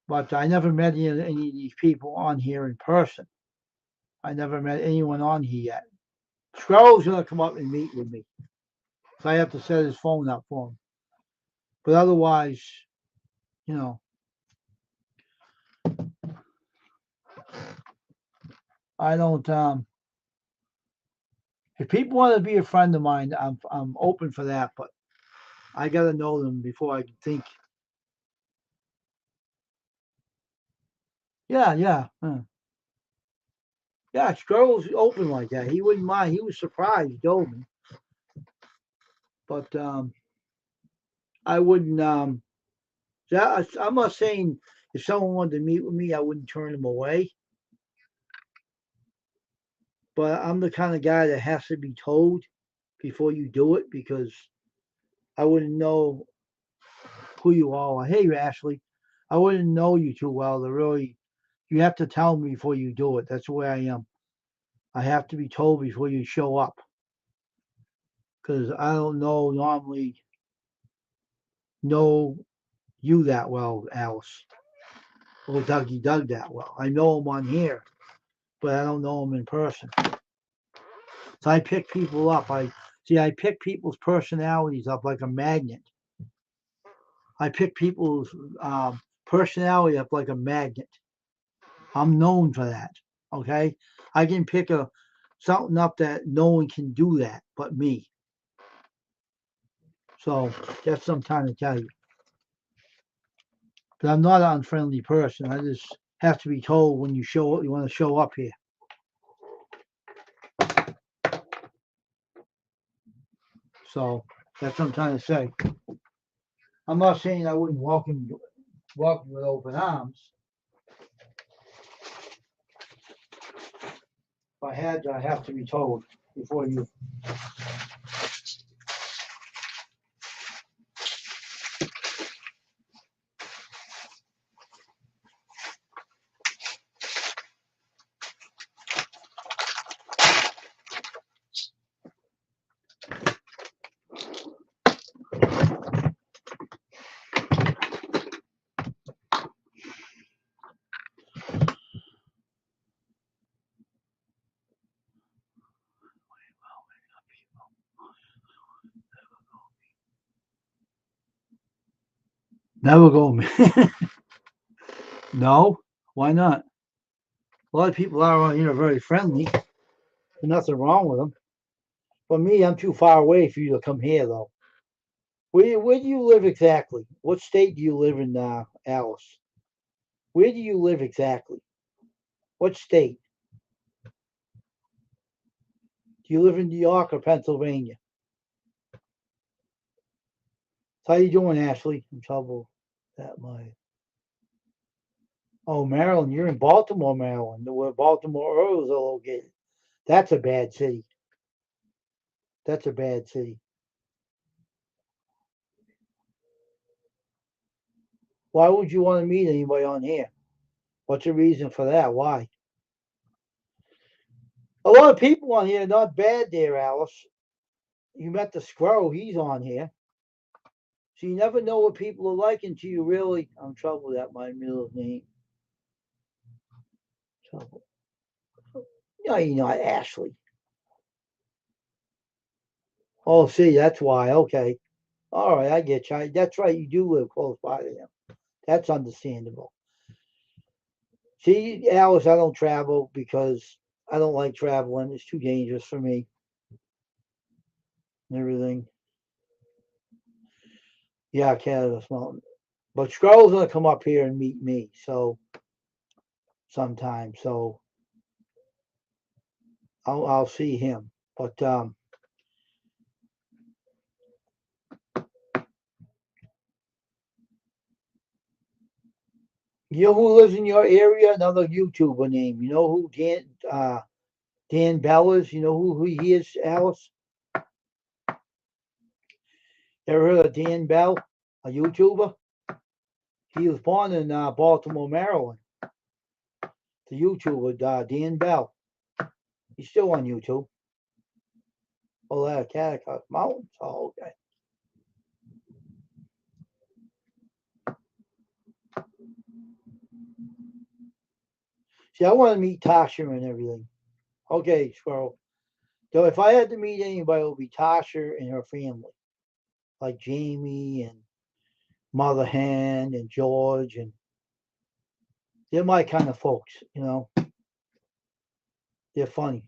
A: But I never met any of these people on here in person. I never met anyone on here yet. Squirrel's gonna come up and meet with me, so I have to set his phone up for him. But otherwise, you know, I don't. If people want to be a friend of mine, I'm open for that. But I gotta know them before I can think. Yeah, yeah, yeah. Squirrel's open like that. He wouldn't mind. He was surprised. He told me, but I wouldn't. I'm not saying if someone wanted to meet with me, I wouldn't turn them away. But I'm the kind of guy that has to be told before you do it, because I wouldn't know who you all are. Hey, Ashley, I wouldn't know you too well to really. You have to tell me before you do it. That's the way I am. I have to be told before you show up, because I don't normally know you that well, Alice, or Dougie Doug that well. I know him on here, but I don't know him in person. So I pick people up. I pick people's personalities up like a magnet. I pick people's personality up like a magnet. I'm known for that. Okay, I can pick something up that no one can do that but me. So that's what I'm trying to tell you. But I'm not an unfriendly person. I just have to be told when you want to show up here. So that's what I'm trying to say. I'm not saying I wouldn't welcome with open arms. If I had to, I have to be told before you. Never go. No, why not? A lot of people are on here very friendly. There's nothing wrong with them. For me, I'm too far away for you to come here, though. Where do you live exactly? What state do you live in, Alice? Where do you live exactly? What state? Do you live in New York or Pennsylvania? How you doing, Ashley? In trouble. That might. Oh, Maryland. You're in Baltimore, Maryland, where Baltimore Orioles are located. That's a bad city. That's a bad city. Why would you want to meet anybody on here? What's the reason for that? Why? A lot of people on here, not bad there, Alice. You met the squirrel, he's on here. So you never know what people are like until you really. I'm troubled at my middle name. Trouble. No, you're not Ashley. Oh, see, that's why. Okay. All right, I get you. That's right. You do live close by to him. That's understandable. See, Alice, I don't travel because I don't like traveling. It's too dangerous for me and everything. Yeah, Canada's mountain. But Squirrel's gonna come up here and meet me, so sometime. So I'll see him. But you know who lives in your area? Another YouTuber name. You know who Dan Bell is? You know who he is, Alice? Ever heard of Dan Bell, a YouTuber? He was born in Baltimore, Maryland. The YouTuber, Dan Bell. He's still on YouTube. Oh, that Catacus Mountains. Oh, okay. See, I want to meet Tasha and everything. Okay, Squirrel. So if I had to meet anybody, it would be Tasha and her family, like Jamie and Mother Hen and George, and they're my kind of folks. They're funny.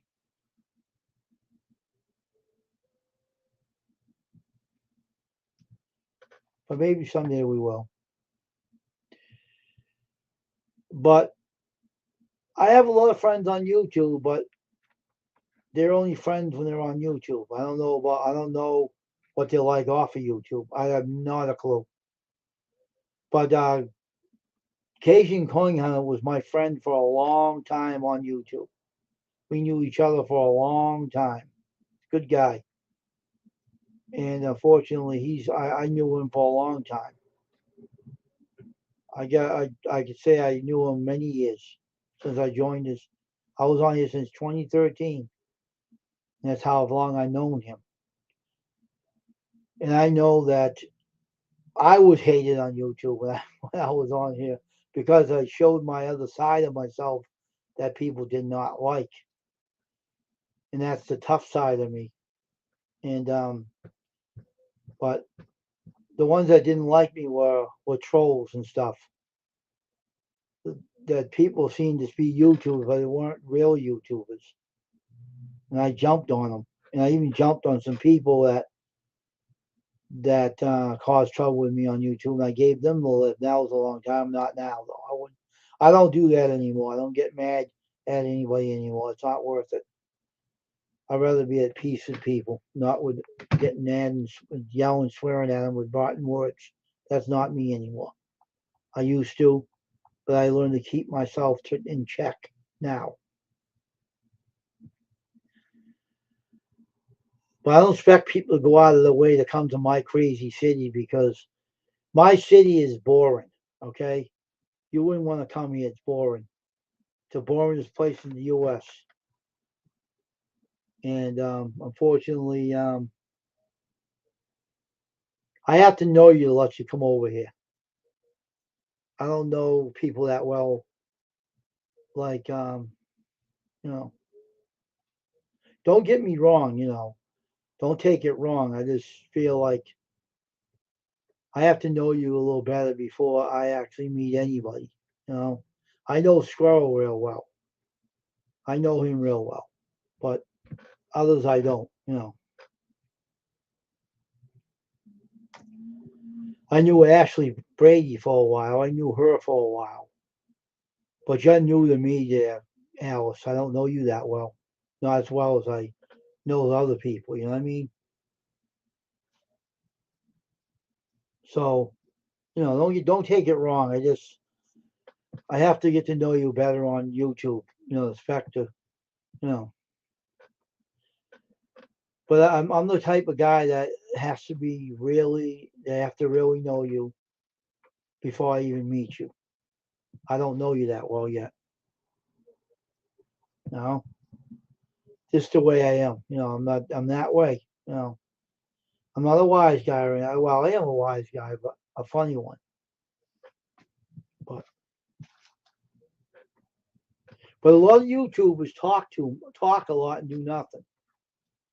A: But maybe someday we will. But I have a lot of friends on YouTube, but they're only friends when they're on YouTube. I don't know what they're like off of YouTube. I have not a clue. But Cajun Coin Hunter was my friend for a long time on YouTube. We knew each other for a long time. Good guy. And unfortunately, I knew him for a long time. I could say I knew him many years since I joined this. I was on here since 2013. And that's how long I known him. And I know that I was hated on YouTube when I was on here because I showed my other side of myself that people did not like. And that's the tough side of me. And but the ones that didn't like me were trolls and stuff. That people seemed to be YouTubers, but they weren't real YouTubers. And I jumped on them, and I even jumped on some people that caused trouble with me on YouTube. And I gave them the lift. That was a long time. Not now though. I wouldn't. I don't do that anymore. I don't get mad at anybody anymore. It's not worth it. I'd rather be at peace with people, not with getting mad and yelling, swearing at them with rotten words. That's not me anymore. I used to, but I learned to keep myself in check now. But I don't expect people to go out of their way to come to my crazy city because my city is boring. Okay, you wouldn't want to come here. It's boring. It's the boringest place in the U.S. And unfortunately, I have to know you to let you come over here. I don't know people that well. Like, you know, don't get me wrong. Don't take it wrong. I just feel like I have to know you a little better before I actually meet anybody. You know, I know Squirrel real well. I know him real well, but others I don't. I knew Ashley Brady for a while. I knew her for a while, but you're new to me there, Alice. I don't know you that well, not as well as I know other people. You know what I mean? So, don't take it wrong. I have to get to know you better on YouTube. Expect to, you know. But I'm the type of guy that has to be really. They have to really know you before I even meet you. I don't know you that well yet. No, just the way I am. I'm that way. I'm not a wise guy right now. Well, I am a wise guy, but a funny one. But a lot of YouTubers talk a lot and do nothing.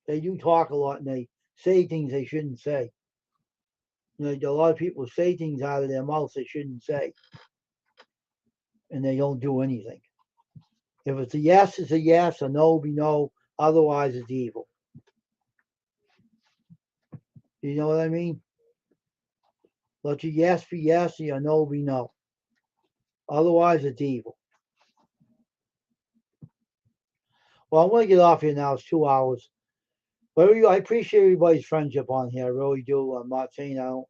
A: They do talk a lot and they say things they shouldn't say. A lot of people say things out of their mouths they shouldn't say. and they don't do anything. If it's a yes, it's a yes. A no, be no. Otherwise, it's evil. You know what I mean? Let your yes be yes and your no be no. Otherwise, it's evil. Well, I'm going to get off here now. It's 2 hours. But I appreciate everybody's friendship on here. I really do. I'm not saying I don't.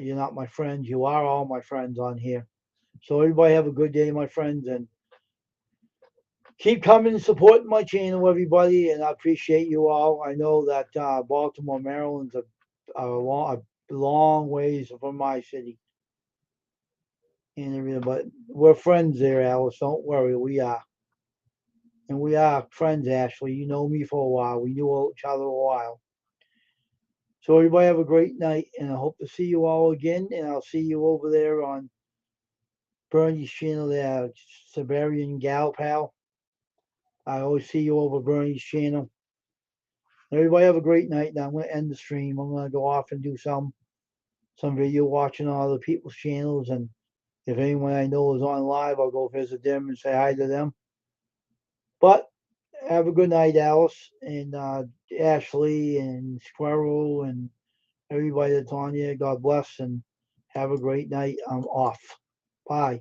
A: You're not my friends. You are all my friends on here. So everybody have a good day, my friends, and keep coming and supporting my channel, everybody. And I appreciate you all. I know that Baltimore, Maryland's a long ways from my city and everything, but we're friends there, Alice. Don't worry, we are. And we are friends, Ashley. You know me for a while. We knew each other a while. So everybody have a great night, and I hope to see you all again. And I'll see you over there on Bernie's channel there, Siberian Gal Pal. I always see you over Bernie's channel. Everybody have a great night. Now I'm going to end the stream. I'm going to go off and do some video watching on other people's channels. And if anyone I know is on live, I'll go visit them and say hi to them. But have a good night, Alice and Ashley and Squirrel and everybody that's on here. God bless and have a great night. I'm off. Bye.